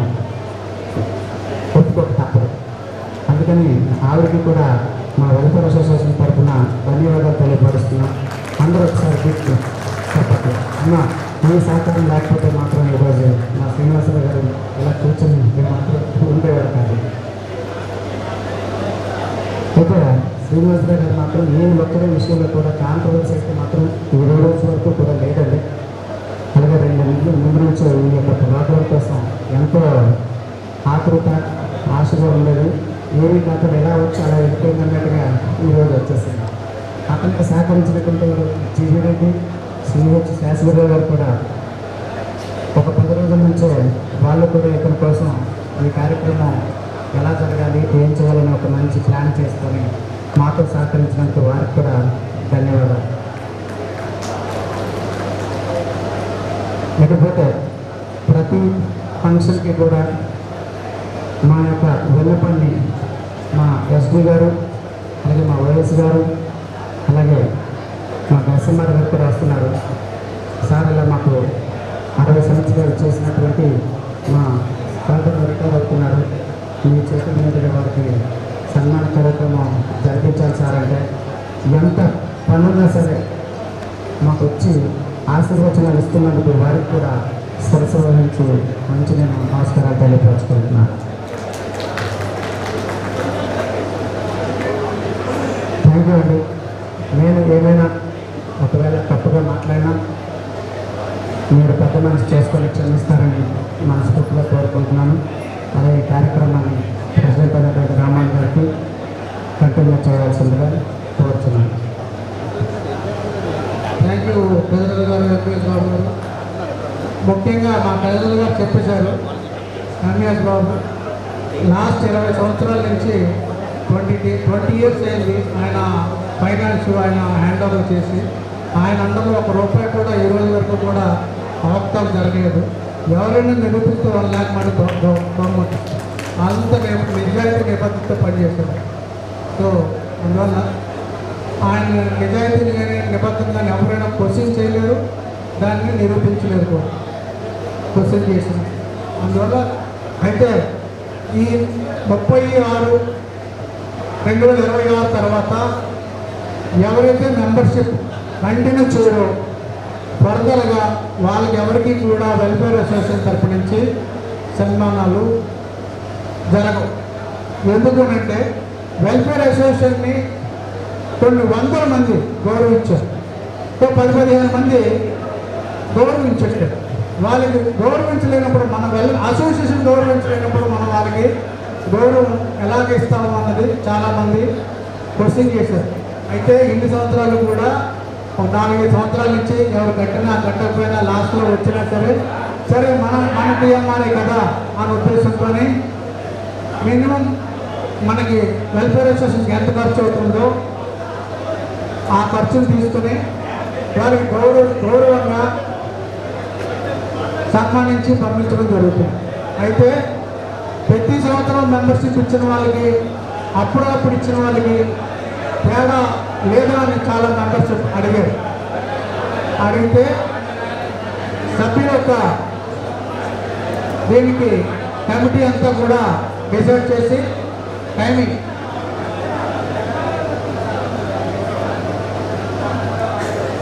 ఒప్పుకోక తప్పదు. అందుకని ఆవిడకి కూడా మా వెల్ఫేర్ అసోసియేషన్ తరఫున ధన్యవాదాలు తెలియపరుస్తున్నాం. అందరూ ఒకసారి చెప్పండి. అన్న మీ సహకారం లేకపోతే మాత్రం ఈరోజు మా శ్రీనివాసరావు గారు ఇలా కూర్చొని మాత్రం ఉండేవారు కాదు. అయితే శ్రీనివాసరావు గారు మాత్రం ఏ ఒక్కరి విషయంలో కూడా కాంట్రవర్సీ అయితే మాత్రం ఈ రోజు వరకు కూడా లేదండి. అలాగే 2 నెలల ముందు నుంచి ఈ యొక్క ప్రోగ్రాం కోసం ఎంతో ఆతృత ఆశగా ఉండేది. ఏమీ కాకుండా ఎలా వచ్చి అలా వెళ్ళిపోయింది అన్నట్టుగా ఈరోజు వచ్చేసింది. అతనికి సహకరించినటువంటి జీవీ రెడ్డి, శ్రీహెచ్ శాస్త్రిరావు గారు కూడా ఒక 10 రోజుల నుంచే వాళ్ళు కూడా ఇతని కోసం ఈ కార్యక్రమం ఎలా జరగాలి, ఏం చేయాలని ఒక మంచి ప్లాన్ చేసుకొని మాతో సహకరించినందుకు వారికి కూడా ధన్యవాదాలు. లేకపోతే ప్రతి ఫంక్షన్కి కూడా మా యొక్క వెన్నపల్లి మా ఎస్డి గారు, అలాగే మా వైఎస్ గారు, అలాగే మా నరసింహారావు గారు కూడా వస్తున్నారు. సార్ ఇలా మాకు 60 సంవత్సరాలు చేసినటువంటి మా ప్రాంతంలో రిటైర్ అవుతున్నారు. మీ చేతుల మీదుగా వారికి సన్మాన కార్యక్రమం జరిపించాలి సార్ అంటే ఎంత పనున్నా సరే మాకు వచ్చి ఆశీర్వచనాలు ఇస్తున్నందుకు వారికి కూడా సరస వహించి మంచి నేను నమస్కారాలు తెలియపరచుకుంటున్నాను. థ్యాంక్ యూ అండి. నేను ఏమైనా ఒకవేళ తప్పుగా మాట్లాడినా మీరు పెద్ద మనసు చేసుకొని క్షమిస్తారని మనస్ఫూర్తిగా కోరుకుంటున్నాను. అలాగే ఈ కార్యక్రమాన్ని ప్రెసిడెంట్ అయినటువంటి రామాన్ గారికి కంటిన్యూ చేయవలసిందిగా కోరుతున్నాను. థ్యాంక్ యూ పెదరాజు గారు, ఎంపీఎస్ బాబు గారు. ముఖ్యంగా మా పెదరాజు గారు చెప్పేశారు. ఎంపీఎస్ బాబు లాస్ట్ 20 సంవత్సరాల నుంచి 20 years అయింది ఆయన ఫైనాన్స్ ఆయన హ్యాండ్ ఓవర్ చేసి. ఆయన అందరూ ₹1 కూడా ఈ రోజు వరకు కూడా అవకతవకలు జరగలేదు. ఎవరైనా నిరూపిస్తూ 1 lakh మనీ గవర్నమెంట్ అంత నిజాయితీ నిబద్ధతతో పనిచేశారు. సో అందువల్ల ఆయన నిజాయితీని కానీ నిబద్ధంగా ఎవరైనా క్వశ్చన్ చేయలేరు, దాన్ని నిరూపించలేరు కూడా క్వశ్చన్ చేసింది. అందువల్ల అయితే ఈ 36/2026 తర్వాత ఎవరైతే మెంబర్షిప్ కంటిన్యూ చేయరో ఫర్దర్గా వాళ్ళకి ఎవరికి కూడా వెల్ఫేర్ అసోసియేషన్ తరపు నుంచి సన్మానాలు జరగవు. ఎందుకంటే వెల్ఫేర్ అసోసియేషన్ని కొన్ని 100 మంది గౌరవించారు, 10-15 మంది గౌరవించట్లేదు. వాళ్ళకి గౌరవించలేనప్పుడు మన అసోసియేషన్ గౌరవించలేనప్పుడు మనం వాళ్ళకి గౌరవం ఎలాగ ఇస్తాము అన్నది చాలామంది క్వశ్చన్ చేశారు. అయితే ఇన్ని సంవత్సరాలు కూడా 4-5 సంవత్సరాల నుంచి ఎవరు కట్టినా కట్టకపోయినా లాస్ట్లో వచ్చినా సరే మనకి ఇవ్వాలి కదా అని ఉద్దేశంతో మినిమం మనకి వెల్ఫేర్ అసోసియేషన్కి ఎంత ఖర్చు అవుతుందో ఆ ఖర్చును తీసుకుని వారికి గౌరవంగా సన్మానించి పంపించడం జరుగుతుంది. అయితే ప్రతి సంవత్సరం మెంబర్షిప్ ఇచ్చిన వాళ్ళకి అప్పుడప్పుడు ఇచ్చిన వాళ్ళకి తేడా లేదా అని చాలా మెంబర్షిప్ అడిగారు. అడిగితే సభ్యుల యొక్క దీనికి కమిటీ అంతా కూడా డిసైడ్ చేసి టైమింగ్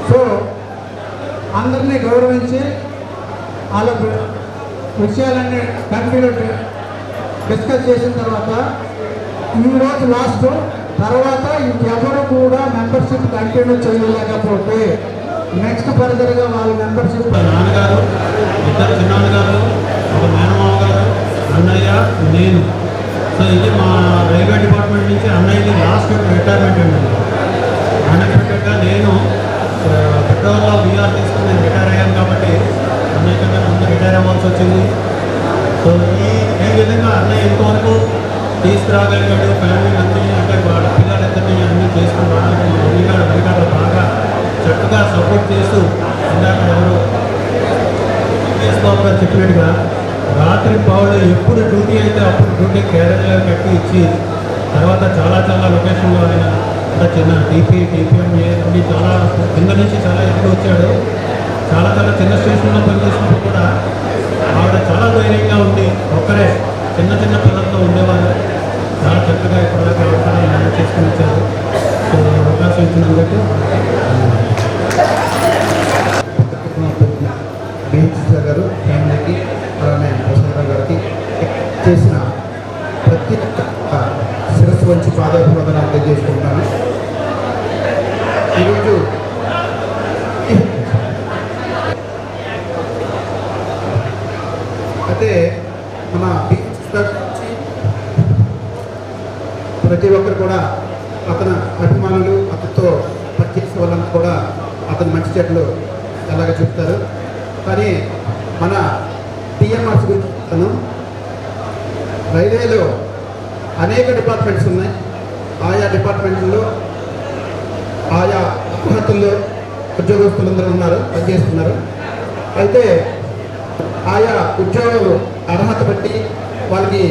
సో అందరినీ గౌరవించి వాళ్ళ విషయాలన్నీ కమిటీలో డిస్కస్ చేసిన తర్వాత ఈరోజు లాస్ట్ తర్వాత ఇంకెవరు కూడా మెంబర్షిప్ కంటిన్యూ చేయలేకపోతే నెక్స్ట్ ఫర్దర్గా వాళ్ళ మెంబర్షిప్ నాన్నగారు, ఇద్దరు చిన్నాన్నగారు, ఒక మేనమామ గారు, అన్నయ్య, నేను. సో ఇది మా రైల్వే డిపార్ట్మెంట్ నుంచి అన్నయ్యకి లాస్ట్ రిటైర్మెంట్ అండి. అన్ఎక్స్పెక్టెడ్గా నేను పెట్రోల్లో వీఆర్ తీసుకుని నేను రిటైర్ అయ్యాను కాబట్టి అన్నయ్య కన్నా ముందు రిటైర్ అవ్వాల్సి వచ్చింది. సో ఈ విధంగా అన్నయ్య ఇంతవరకు తీసుకురాగలిగాడు. ఫ్యామిలీ అందరినీ అంటే వాళ్ళ పిల్లలిద్దరినీ అన్నీ చేసుకుని రావడానికి మా మమ్మీగారు వెనకాల బాగా చక్కగా సపోర్ట్ చేస్తూ ఇందాక ఎవరు బాబు గారు చెప్పినట్టుగా రాత్రి పౌళ్ళు ఎప్పుడు డ్యూటీ అయితే అప్పుడు డ్యూటీ క్యారేజ్లో కట్టి ఇచ్చి తర్వాత చాలా చాలా లొకేషన్లో ఆయన అంటే చిన్న టీపీఎంఏ అన్ని చాలా కింద నుంచి చాలా ఎదురు వచ్చాడు. చాలా చాలా చిన్న స్టేషన్లో పనిచేసినప్పుడు కూడా ఆవిడ చాలా ధైర్యంగా ఉండి ఒక్కరే చిన్న చిన్న పిల్లలతో ఉండేవారు. చాలా చక్కగా ఇప్పటిదాకా అవసరం మేనేజ్ చేసుకుని వచ్చారు. సో అవకాశం ఇచ్చినందుకు బీహెచ్ఎస్ గారు ఫ్యామిలీకి అలానే ప్రసాదరావు గారికి చేసిన ప్రతి ఒక్క శిరస్సు వంచి పాదాభివందనాలు తెలియజేసుకుంటాను. ఈరోజు అయితే మన బీహెచ్ఎస్ గారు ప్రతి ఒక్కరు కూడా అతని అభిమానులు అతనితో పనిచేసే వాళ్ళంతా కూడా అతని మంచి చెట్లు అలాగే చెప్తారు. కానీ మన టీఎంఆర్స్ గురించి చెప్తాను. రైల్వేలో అనేక డిపార్ట్మెంట్స్ ఉన్నాయి. ఆయా డిపార్ట్మెంట్లో ఆయా అర్హతల్లో ఉద్యోగస్తులందరూ ఉన్నారు, పనిచేస్తున్నారు. అయితే ఆయా ఉద్యోగాలు అర్హత బట్టి వాళ్ళకి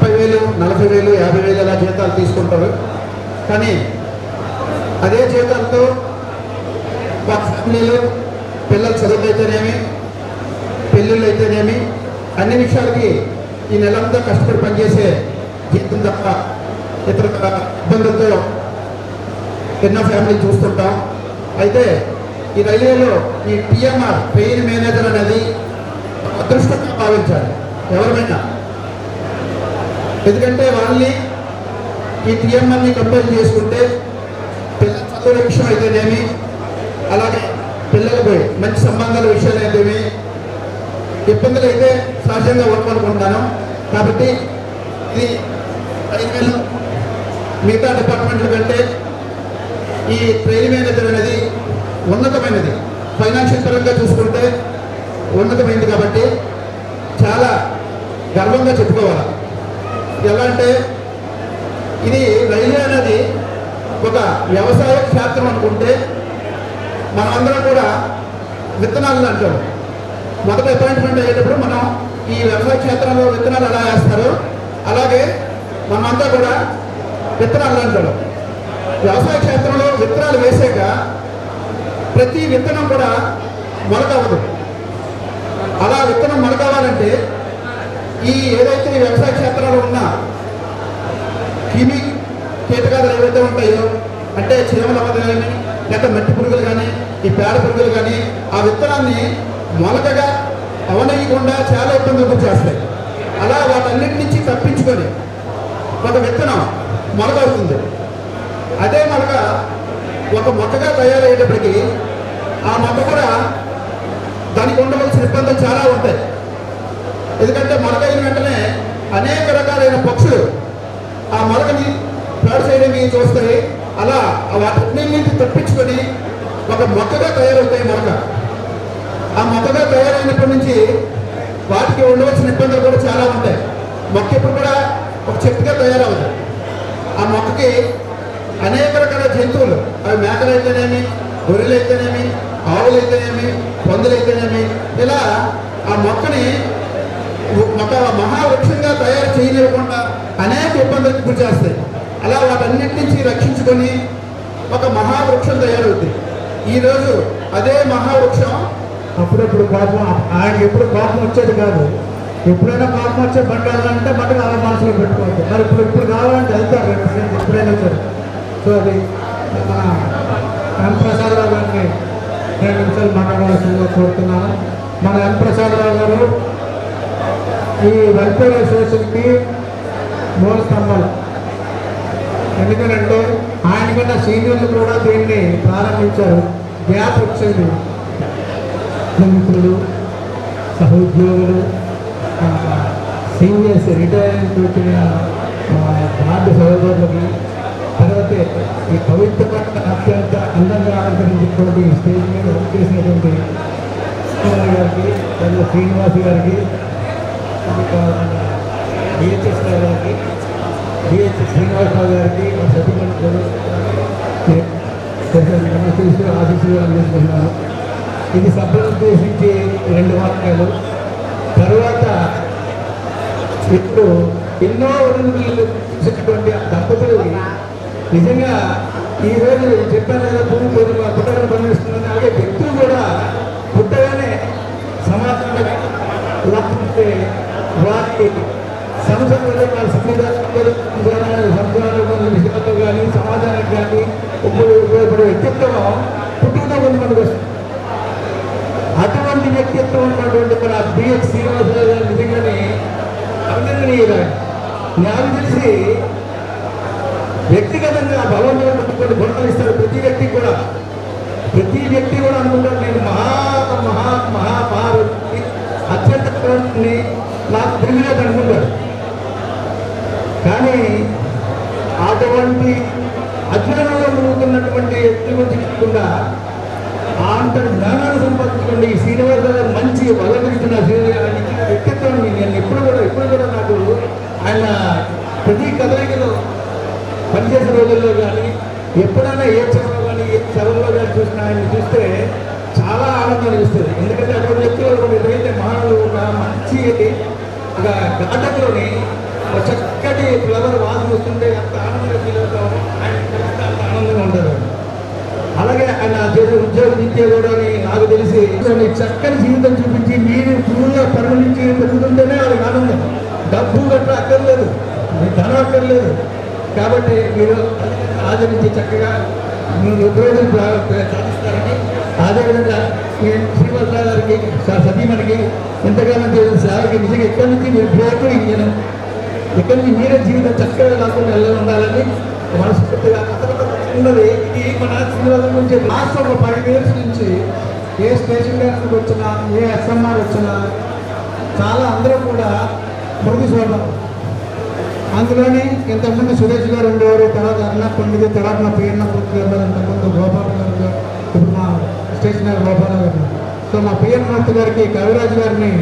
30,000, 40,000, 50,000 అలా జీతాలు తీసుకుంటారు. కానీ అదే జీతాలతో వాళ్ళ ఫ్యామిలీలో పిల్లల చదువు అయితేనేమి, పెళ్ళిళ్ళు అయితేనేమి, అన్ని విషయాలకి ఈ నెలంతా కష్టపడి పనిచేసే జీతం తప్ప ఇతర ఇబ్బందులతో ఎన్నో ఫ్యామిలీ చూస్తుంటాం. అయితే ఈ రైల్వేలో ఈ టీఎంఆర్ ట్రైన్ మేనేజర్ అనేది అదృష్టంగా భావించాలి ఎవరిమైనా. ఎందుకంటే వాళ్ళని ఈ టీఎంఆర్ని కంపేర్ చేసుకుంటే పిల్లల చదువుల విషయం అయితేనేమి, అలాగే పిల్లలకు మంచి సంబంధాల విషయాలు అయితేమి ఇబ్బందులు అయితే సహజంగా ఉండమనుకుంటాను. కాబట్టి ఇది రైల్వేలో మిగతా డిపార్ట్మెంట్ల కంటే ఈ ట్రైన్ మేనేజర్ అనేది ఉన్నతమైనది. ఫైనాన్షియల్ పరంగా చూసుకుంటే ఉన్నతమైనది కాబట్టి చాలా గర్వంగా చెప్పుకోవాలి. ఎలా అంటే ఇది రైల్వే అనేది ఒక వ్యవసాయ క్షేత్రం అనుకుంటే మనమందరం కూడా విత్తనాలు అంటాం. మొదటి అపాయింట్మెంట్ అయ్యేటప్పుడు మనం ఈ వ్యవసాయ క్షేత్రంలో విత్తనాలు ఎలా వేస్తారో అలాగే మనమంతా కూడా విత్తనాలు అంటాం. వ్యవసాయ క్షేత్రంలో విత్తనాలు వేసాక ప్రతి విత్తనం కూడా మొలకవ్వదు. అలా విత్తనం మొలకవ్వాలంటే ఈ ఏదైతే ఈ వ్యవసాయ క్షేత్రాలు ఉన్న క్రిమి కీటకాలు ఏవైతే ఉంటాయో అంటే చీమల కానీ లేక మట్టి పురుగులు కానీ ఈ పేడ పురుగులు కానీ ఆ విత్తనాన్ని మొలకగా అవనీయకుండా చాలా ఇబ్బందులు గురి చేస్తాయి. అలా వాటన్నిటి నుంచి తప్పించుకొని ఒక విత్తనం మొలక అవుతుంది. అదే మొలక ఒక మొక్కగా తయారయ్యేటప్పటికీ ఆ మొక్క కూడా దానికి ఉండవలసిన ఇబ్బందులు చాలా ఉంటాయి. ఎందుకంటే మొలక అయిన వెంటనే అనేక రకాలైన పక్షులు ఆ మొలకని పాడు చేయడానికి చూస్తాయి. అలా వాటిని తప్పించుకొని ఒక మొక్కగా తయారవుతాయి. మొలక ఆ మొక్కగా తయారైనప్పటి నుంచి వాటికి ఉండవలసిన ఇబ్బందులు కూడా చాలా ఉంటాయి. మొక్క ఇప్పుడు కూడా ఒక చెట్టుగా తయారవుతాయి. ఆ మొక్కకి అనేక రకాల జంతువులు, అవి మేకలు అయితేనేమి, గొర్రెలు అయితేనేమి, ఆవులు అయితేనేమి, పందులు అయితేనేమి, ఇలా ఆ మొక్కని ఒక మహావృక్షంగా తయారు చేయనివ్వకుండా అనేక ఇబ్బందులకు గురి చేస్తాయి. అలా వాటన్నిటి నుంచి రక్షించుకొని ఒక మహావృక్షం తయారవుతుంది. ఈరోజు అదే మహావృక్షం. అప్పుడప్పుడు కోపం, ఆయనకి ఎప్పుడు కోపం వచ్చేది కాదు. ఎప్పుడైనా కోపం వచ్చే బండి వెళ్ళాలంటే బండి అలా మనసులో పెట్టుకోవచ్చు. మరి ఇప్పుడు కావాలంటే వెళ్తారు రేపు ఎప్పుడైనా సరే. సో అది మన ఎం ప్రసాదరావు గారిని 2 నిమిషాలు మాట్లాడవలసిందిగా కోరుతున్నాను. మన ఎం ప్రసాదరావు గారు ఈ వెల్ఫేర్ అసోసియేషన్కి మూల స్తంభాలు. ఎందుకంటే ఆయన కన్నా సీనియర్లు కూడా దీన్ని ప్రారంభించారు. గ్యాప్ వచ్చేది. మిత్రులు, సహోద్యోగులు, సీనియర్స్, రిటైర్మెంట్ వచ్చిన వార్డు సహోదరులకి, తర్వాత ఈ పవిత్రమైన అత్యంత అందంగా అలంకరించినటువంటి స్టేజ్ మీద వర్క్ చేసినటువంటి గారికి, తర్వాత శ్రీనివాస్ గారికి, డిహెచ్ఎస్ గారికి, డిహెచ్ శ్రీనివాసరావు గారికి, సతీమణి ఆశీస్సులు అందిస్తున్నాను. ఇది సభను ఉద్దేశించి 2 వాక్యాలు. తర్వాత ఇప్పుడు ఎన్నో ఉదయంలో చూసినటువంటి దంపతులు నిజంగా ఈరోజు చెప్పాను కదా, భూమి పుట్టగానే పనిచేస్తున్నాను. అలాగే వ్యక్తులు కూడా పుట్టగానే సమాజంలో లేకపోతే వారి సంస్థలు వాళ్ళ సంవిధానాలు విషయాలతో కానీ సమాజానికి కానీ ఉపయోగపడే వ్యక్తిత్వం పుట్టుకతో కొంతమందికి వస్తుంది. అటువంటి వ్యక్తిత్వం ఉన్నటువంటి మన బిఎస్ శ్రీనివాసరావు గారు నిజంగానే అభినందనీయులు. నాకు తెలిసి వ్యక్తిగతంగా బలవంతులు కొన్ని గుణాలు ఇస్తారు ప్రతి వ్యక్తి కూడా. ప్రతి వ్యక్తి కూడా అనుకుంటారు నేను మహా అత్యంత నాకు ప్రివిలేజ్ అనుకుంటారు. కానీ అటువంటి అజ్ఞానంలో మునుగుతున్నటువంటి వ్యక్తి గురించి కాకుండా అంతటి జ్ఞానాన్ని సంపాదించుకోండి. ఈ శ్రీనివాస గారు మంచి వల్లగిస్తున్న వ్యక్తిత్వం నేను ఎప్పుడు కూడా నాకు ఆయన ప్రతి కదలికలో పనిచేసే రోజుల్లో కానీ ఎప్పుడైనా ఏ చదువులో కానీ ఏ చదువులో కానీ చూసిన ఆయన్ని చూస్తే చాలా ఆనందం అనిపిస్తుంది. ఎందుకంటే అటువంటి వ్యక్తులు ఏదైతే మానవులు ఒక మంచి ఒక గార్డెన్లోని ఒక చక్కటి ఫ్లవర్ వాసన వస్తుంటే ఎంత ఆనందంగా ఫీల్ అవుతామో ఆయన అంత ఆనందంగా ఉంటారు. అలాగే ఆయన చేసే ఉద్యోగ నిత్య కూడా నాకు తెలిసి చక్కని జీవితం చూపించి మీరు పూర్తిగా పరిగణించి పెరుగుతుంటేనే వాళ్ళకి ఆనందం. డబ్బు గట్రా అక్కర్లేదు, ధనం అక్కర్లేదు. కాబట్టి మీరు ఆదరించి చక్కగా మీరు రోజులు సాధిస్తారని, అదేవిధంగా శ్రీనివాసరావు గారికి సతీమణికి ఎంతగానో చేసిన సార్కి నిజంగా ఎక్కడి నుంచి మీరు బ్రేక్ ఇంజన్ ఇక్కడి నుంచి మీరే జీవితం చక్కగా కాకుండా ఎలా ఉండాలని మనస్ఫూర్తిగా ఉన్నది. ఇది మన శ్రీనివాసం నుంచి లాస్ట్ ఒక 5 years నుంచి ఏ స్టేషన్ డాన్సర్కి వచ్చినా, ఏ ఎస్ఎంఆర్ వచ్చినా చాలా అందరూ కూడా మృతి చూడడం. అందులోని ఇంతకుముందు సురేష్ గారు ఉండేవారు, తర్వాత అన్న పండిత, తర్వాత నా పేరున్న పూర్తి గారు, ఇంతకుముందు గోపాల గారు, ఇప్పుడు మా స్టేషనరీ గోపాల గారు. సో మా పిఎన్ మూర్తి గారికి, కవిరాజు గారిని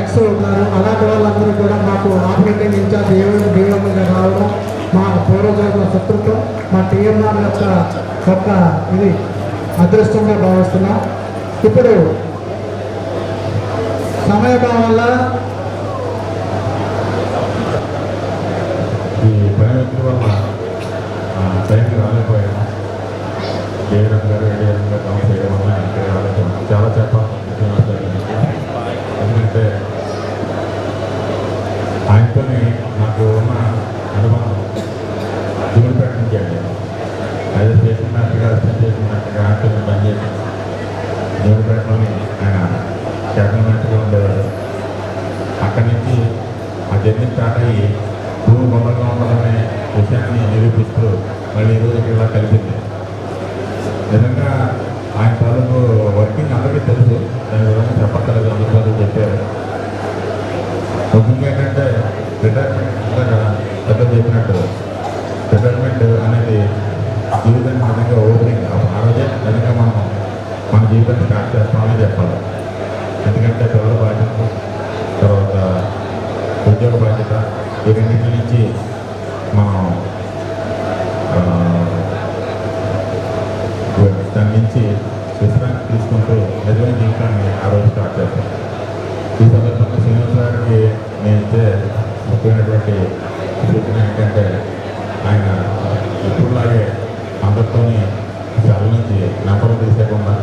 ఎక్స్ అవుతున్నారు. అలాంటి వాళ్ళందరూ కూడా మాకు ఆపరేటింగ్ ఇన్ఛార్జ్ డిఎంగా రావడం మా పూర్వజన్మ శత్రుత్వం, మా టీఎంఆర్ యొక్క ఇది అదృష్టంగా భావిస్తున్నాం. ఇప్పుడు సమయభావం వల్ల ఈ పని వల్ల టైంకి రాలేకపోయాను. ఏఎం గారు ఏడిఎంగా కాల్ చేయడం వల్ల చాలా చెప్పాలి. ఎందుకంటే ఆయనతోని నాకు ఉన్న అనుభవం దిగులుపేట నుంచి అండి. అది చేసినట్టుగా ఆయనతో పనిచేసి దిగులుపేటలోని ఆయన సెటిల్మెంట్గా ఉండేవారు. అక్కడి నుంచి ఆ జర్నీ స్టార్ట్ అయ్యి భూమి బొమ్మగా ఉండాలనే విషయాన్ని నిరూపిస్తూ మళ్ళీ ఈరోజు ఇలా కలిపింది. నిజంగా ఆయన తాలూకు వర్కింగ్ అందరికీ తెలుసు, దాని విధంగా చెప్పక్కర్లేదు, అందరూ చెప్పారు. ముఖ్యంగా ఏంటంటే రిటైర్మెంట్ పెద్ద చెప్పినట్టు రిటైర్మెంట్ అనేది జీవితానికి నిజంగా ఓపెనింగ్. ఆ రోజే నిజంగా మనం మన జీవితాన్ని స్టార్ట్ చేస్తామని చెప్పాలి. ఎందుకంటే పిల్లల బాధ్యత, తర్వాత ఉద్యోగ బాధ్యత, ఈ రెండింటి నుంచి మనం దాని నుంచి విశ్రాంతి తీసుకుంటూ నిజమైన జీవితాన్ని ఆ రోజు స్టార్ట్ చేస్తాం. ఈ సందర్భంగా శ్రీనివాస గారికి నేను ఇచ్చే ముఖ్యమైనటువంటి సూచన ఏంటంటే ఆయన ఇప్పుడులాగే అందరితోని సెల నుంచి నెంబర్లు తీసేయకుండా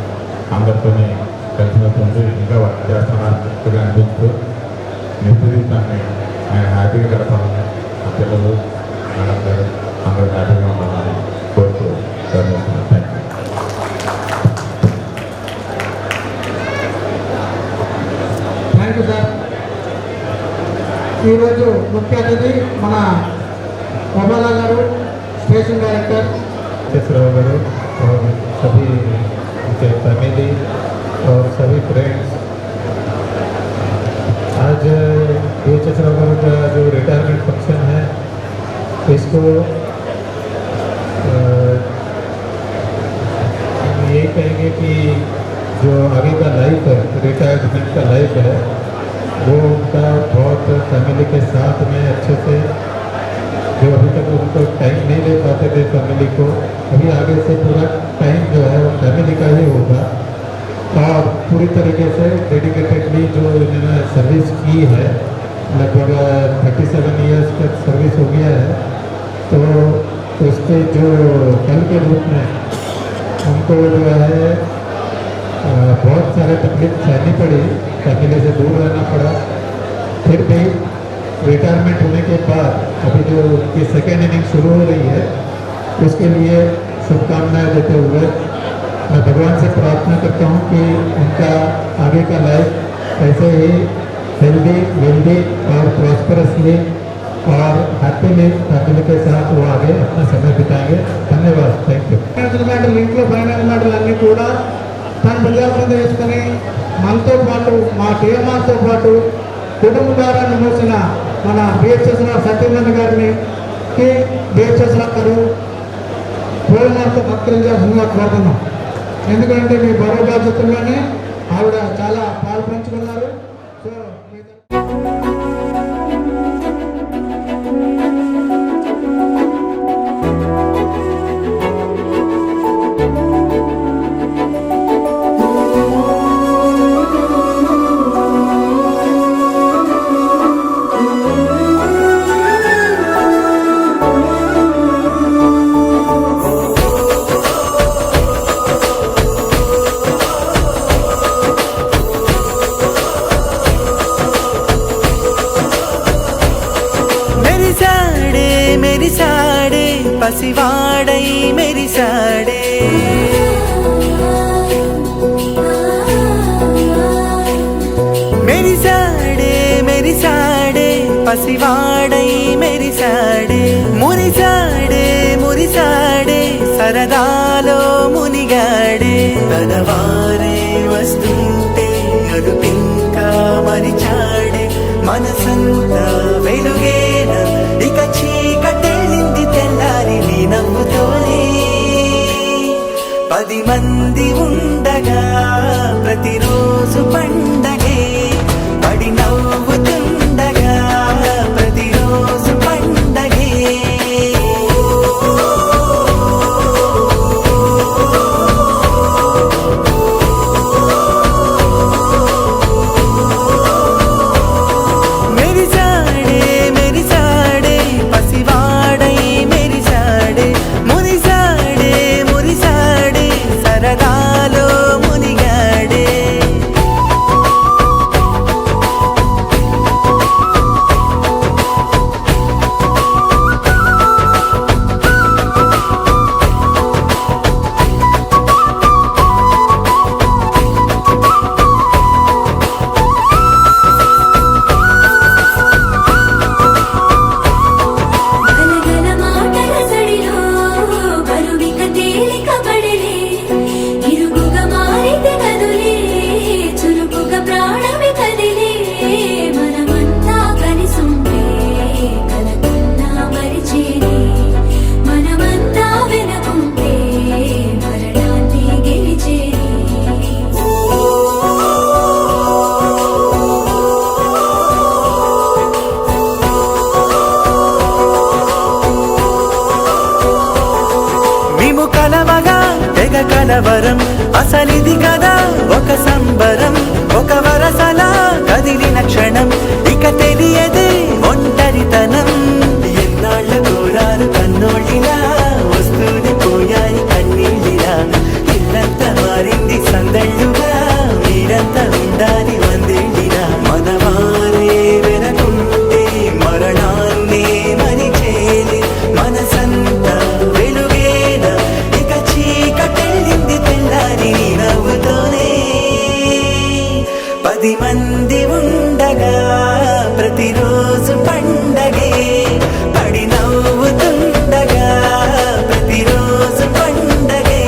ఈరోజు ముఖ్య అతిథి మన ఒబాలా గారు, స్టేషన్ డైరెక్టర్. राव और सभी उनके फैमिली और सभी फ्रेंड्स, आज BHS राव का जो रिटायरमेंट फंक्शन है इसको हम यही कहेंगे कि जो आगे का लाइफ है, रिटायरमेंट का लाइफ है, वो उनका बहुत फैमिली के साथ में अच्छे से, जो अभी तक उनको टाइम नहीं दे पाते थे फैमिली को, अभी आगे से पूरा टाइम जो है वो फैमिली का ही होगा। और पूरी तरीके से डेडिकेटेडली जो इन्होंने सर्विस की है, लगभग 37 ईयर्स तक सर्विस हो गया है, तो उसके जो फल के रूप में उनको जो है बहुत सारे तकलीफ सहनी पड़ी, फैमिली से दूर रहना पड़ा। फिर भी रिटायरमेंट होने के बाद अभी जो उनकी सेकेंड इनिंग शुरू हो रही है, उसके लिए शुभकामनाएं देते हुए मैं भगवान से प्रार्थना करता हूं कि उनका आगे का लाइफ ऐसे ही हेल्दी, वेल्दी और प्रॉस्परसली और हैप्पीली फैमिली के साथ वो आगे अपना समय बिताएंगे। धन्यवाद, थैंक यू। ఫైనాన్షియల్ మ్యాటర్లు, ఇంట్లో ఫైనాన్షియల్ మ్యాటర్లు అన్నీ కూడా తన ప్రజాపంద చేసుకుని మనతో పాటు, మా టీఎంఆర్తో పాటు కుటుంబ భారాన్ని మోసిన మన BHS రావు సత్యనారాయణ గారిని BHS రావు గారు పూలమాలతో సత్కరించాల్సిందిగా కోరుతున్నాం. ఎందుకంటే మీ బరువు బాధ్యతల్లోనే ఆవిడ చాలా పాలు పంచుకున్నారు. సో పసివాడై మెరిసాడే, మెరిసాడే మెరిసాడే పసివాడై మెరిసాడే, మురిసాడే మురిసాడే సరదాలో మునిగాడే, తనవారే వస్తుంటే అడుపింకా మరిచాడే, మనసంతా వెలుగేన ఇక చీకటెళ్ళింది తెల్లారి నీ నవ్వుతోనే. 10 మంది ఉండగా ప్రతిరోజు పండగే, పడి నవ్వుతుండగా ప్రతిరోజు పండగే. మెరిసాడే మెరిసాడే పసివాడై మెరిసాడే, మురిసాడే మురిసాడే సరదాలో మునిగాడే. గలగల మాటల సడిలో బరువిక తేలిక పడలే, ఇరుగుగా మారితే కదులే, చురుకుగా ప్రాణమి కదిలే. మనమంతా కలిసుంటే కలకన్నా మరిచేనే, మనమంతా వెనకుంటే మరణాన్ని గెలిచేనే. మేము కలవగా తెగ కలవరం, అసలిది కదా ఒక సంబరం, ఒక వరసలా కదిలిన క్షణం ఇక తెలియదే ఒంటరితనం. ఎన్నాళ్ళ దూరాలు కన్నోళ్ళిలా వస్తూనే పోయాయి కన్నీళ్ళిలా, ఇల్లంతా మారింది సందళ్ళుగా, మీరంతా ఉండాలి వందేళ్ళిలా. మనవారే వెనకుంటే మరణాన్నే మరిచేలే, మనసంతా వెలుగేన ఇక చీకటెళ్ళింది తెల్లారి నీ నవ్వుతోనే. 10 మంది ఉండగా ప్రతిరోజు ప్రతిరోజు పండగే పడి నవ్వుతుండగా ప్రతిరోజు పండగే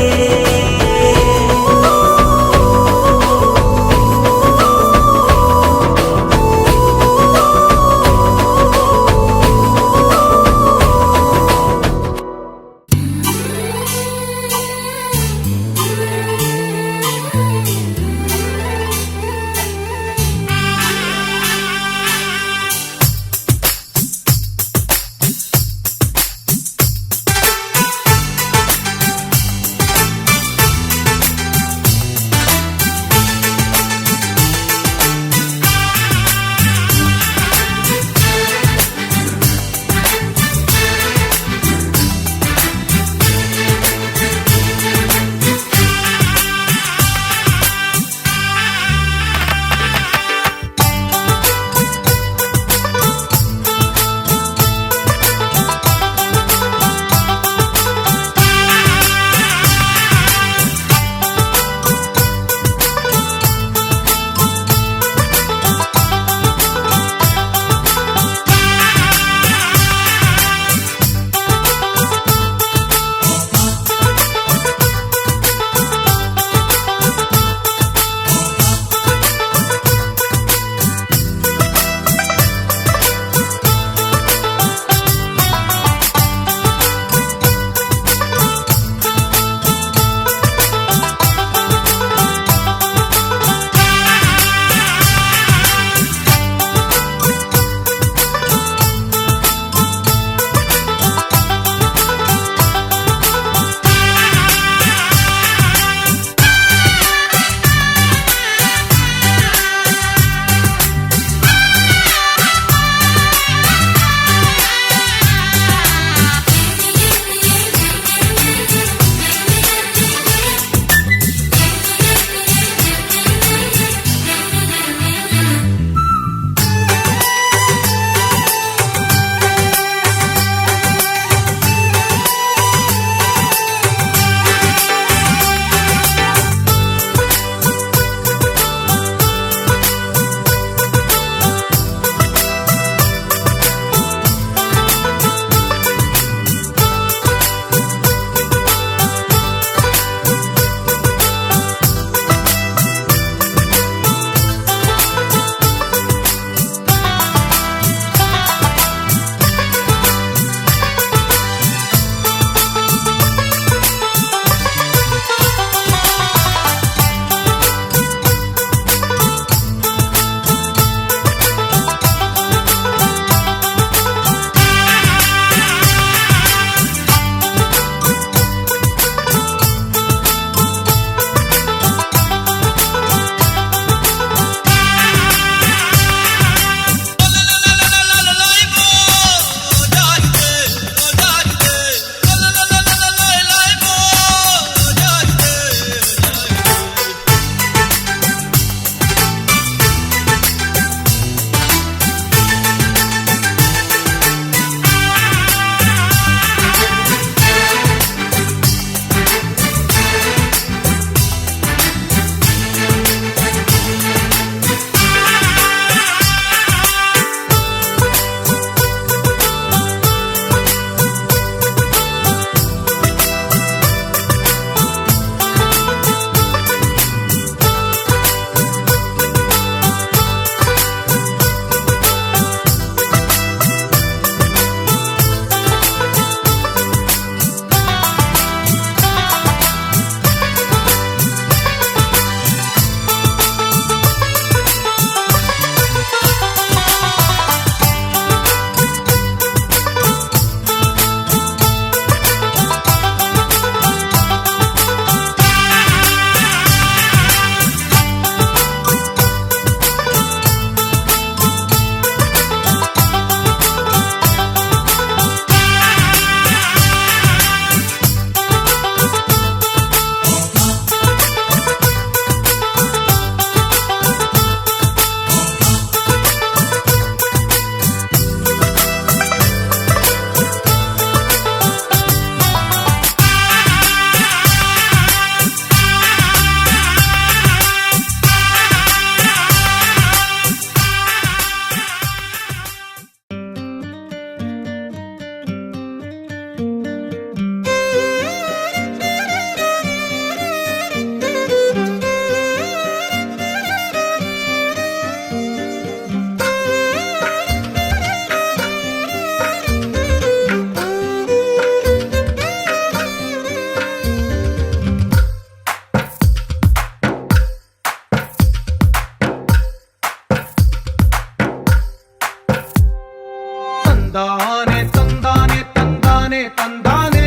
తందానే తందానే తందానే తందానే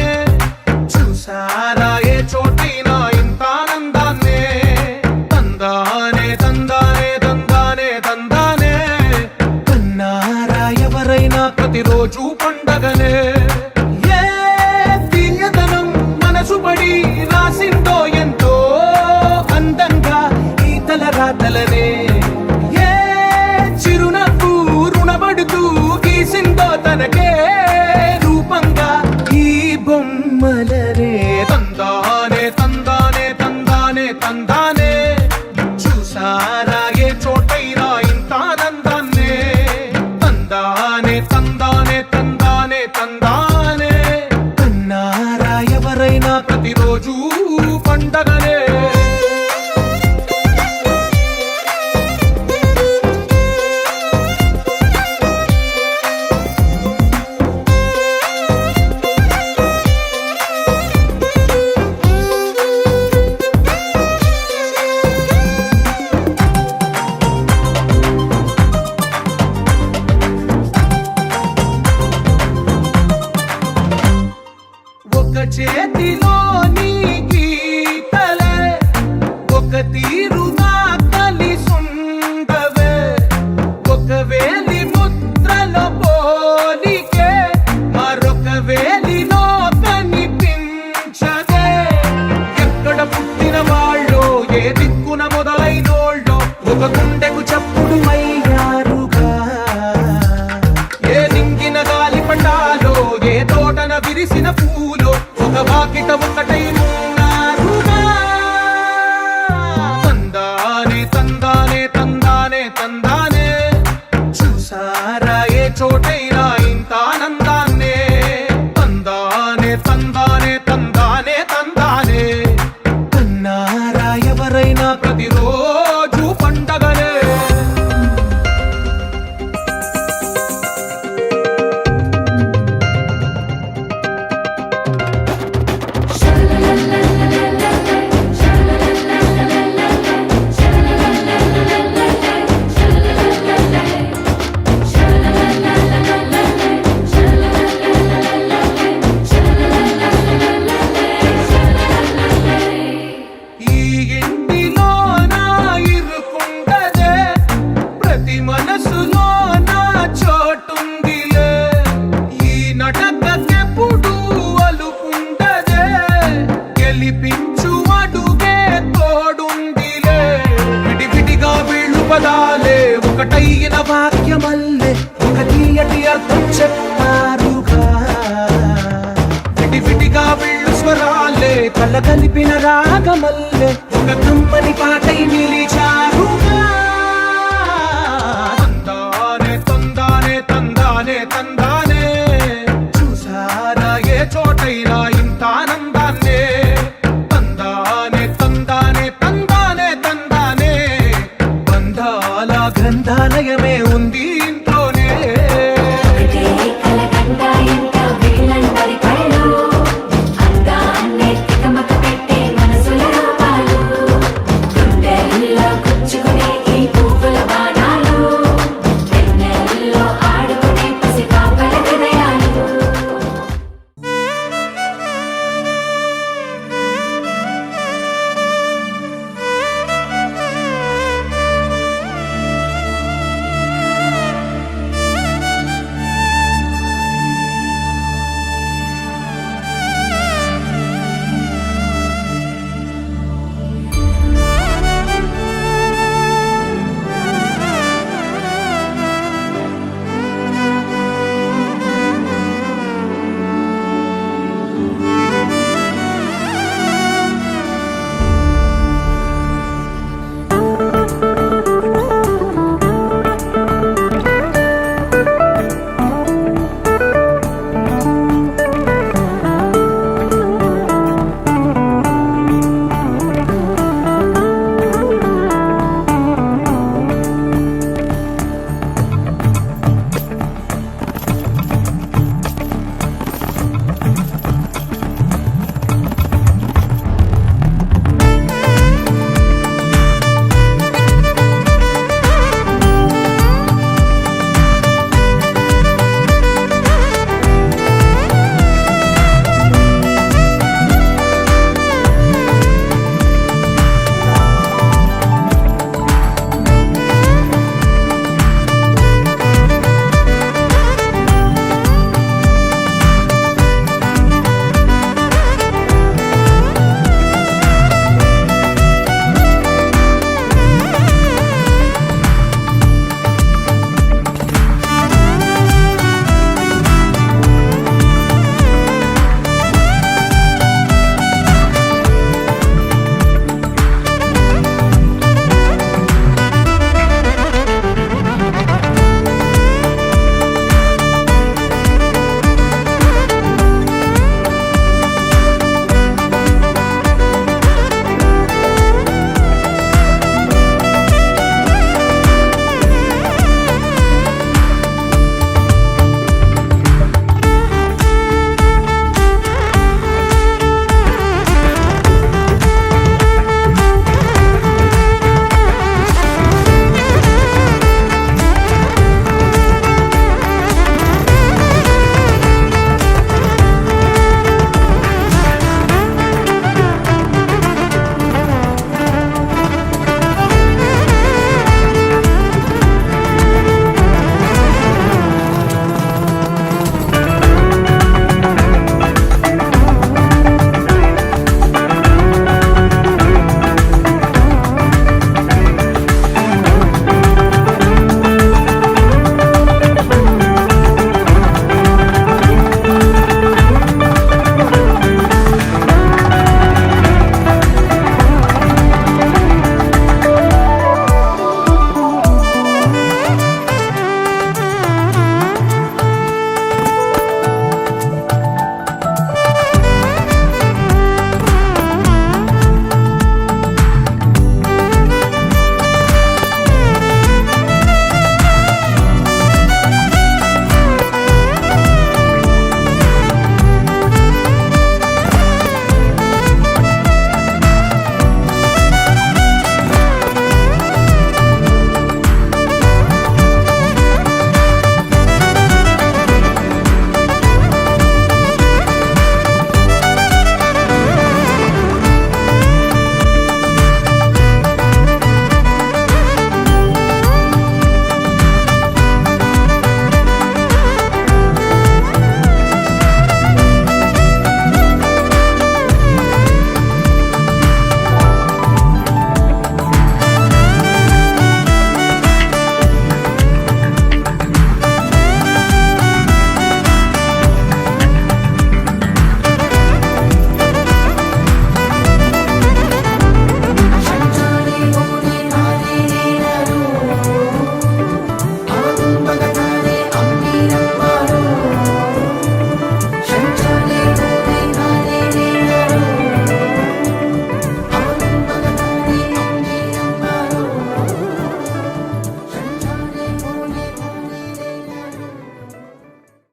చూసారా ఏ చోటైనా ఇంత ఆనందాన్నే తందానే తందానే తందానే తందానే కన్నారా ఎవరైనా ప్రతిరోజు పండగనే ఏ తీయదనం మనసు పడి రాసిందో ఎంతో అందంగా ఈ తలరాతలనే ఏ చిరునవ్వు రుణపడుతూ గీసిందో తనకే రూపంగా ఈ బొమ్మలనే తందానే తందానే తందానే తందానే చూసారా ఏ చోటైనా ఇంత ఆనందాన్నే తందానే తందానే తందానే తందానే కన్నారా ఎవరైనా ప్రతిరోజు పండగనే ఒక చేతిలో నీ గీతలే ఒక తీరుగా కలిసుండవే ఒక వేలి ముద్రల పోలికే మరొక వేలిలో కనిపించదే ఎక్కడ పుట్టిన వాళ్ళో ఏ దిక్కున మొదలైనోళ్ళో ఒక గుండెకు చప్పుడు అయ్యారుగా ఏ నింగిన గాలి పటాలో ఏ తోటన విరిసిన పూలో ఒక వాకిట ఒకటై ఉన్నారుగా తందానే తందానే తందానే తందానే చూసారా ఏ చోటైనా ఇంత ఆనందాన్నే తందానే తందానే తందానే తందానే కన్నారా ఎవరైనా ప్రతిరోజు పండగనే ఈ ఇంటిలో నా ఇరుకుండదే ప్రతి మనసులో నా చోటుందిలే ఈ నటకెప్పుడు అలుకుండదే గెలిపించు అడుగే తోడుందిలే విడివిడిగా వీళ్ళు పదాలే ఒకటైన వాక్యమల్లే ఒక తీయటి అర్థం చెప్పారుగా విడివిడిగా వీళ్ళు స్వరాలే కల కలిపిన రాగమల్లే ఒక కమ్మని పాటై నిలిచారుగా తందానే తందానే తందానే తందానే చూసారా ఏ చోటైనా ఇంత ఆనందాన్నే తందానే తందానే తందానే తందానే బంధాల గ్రంథాలయమే ఉంది ఇంత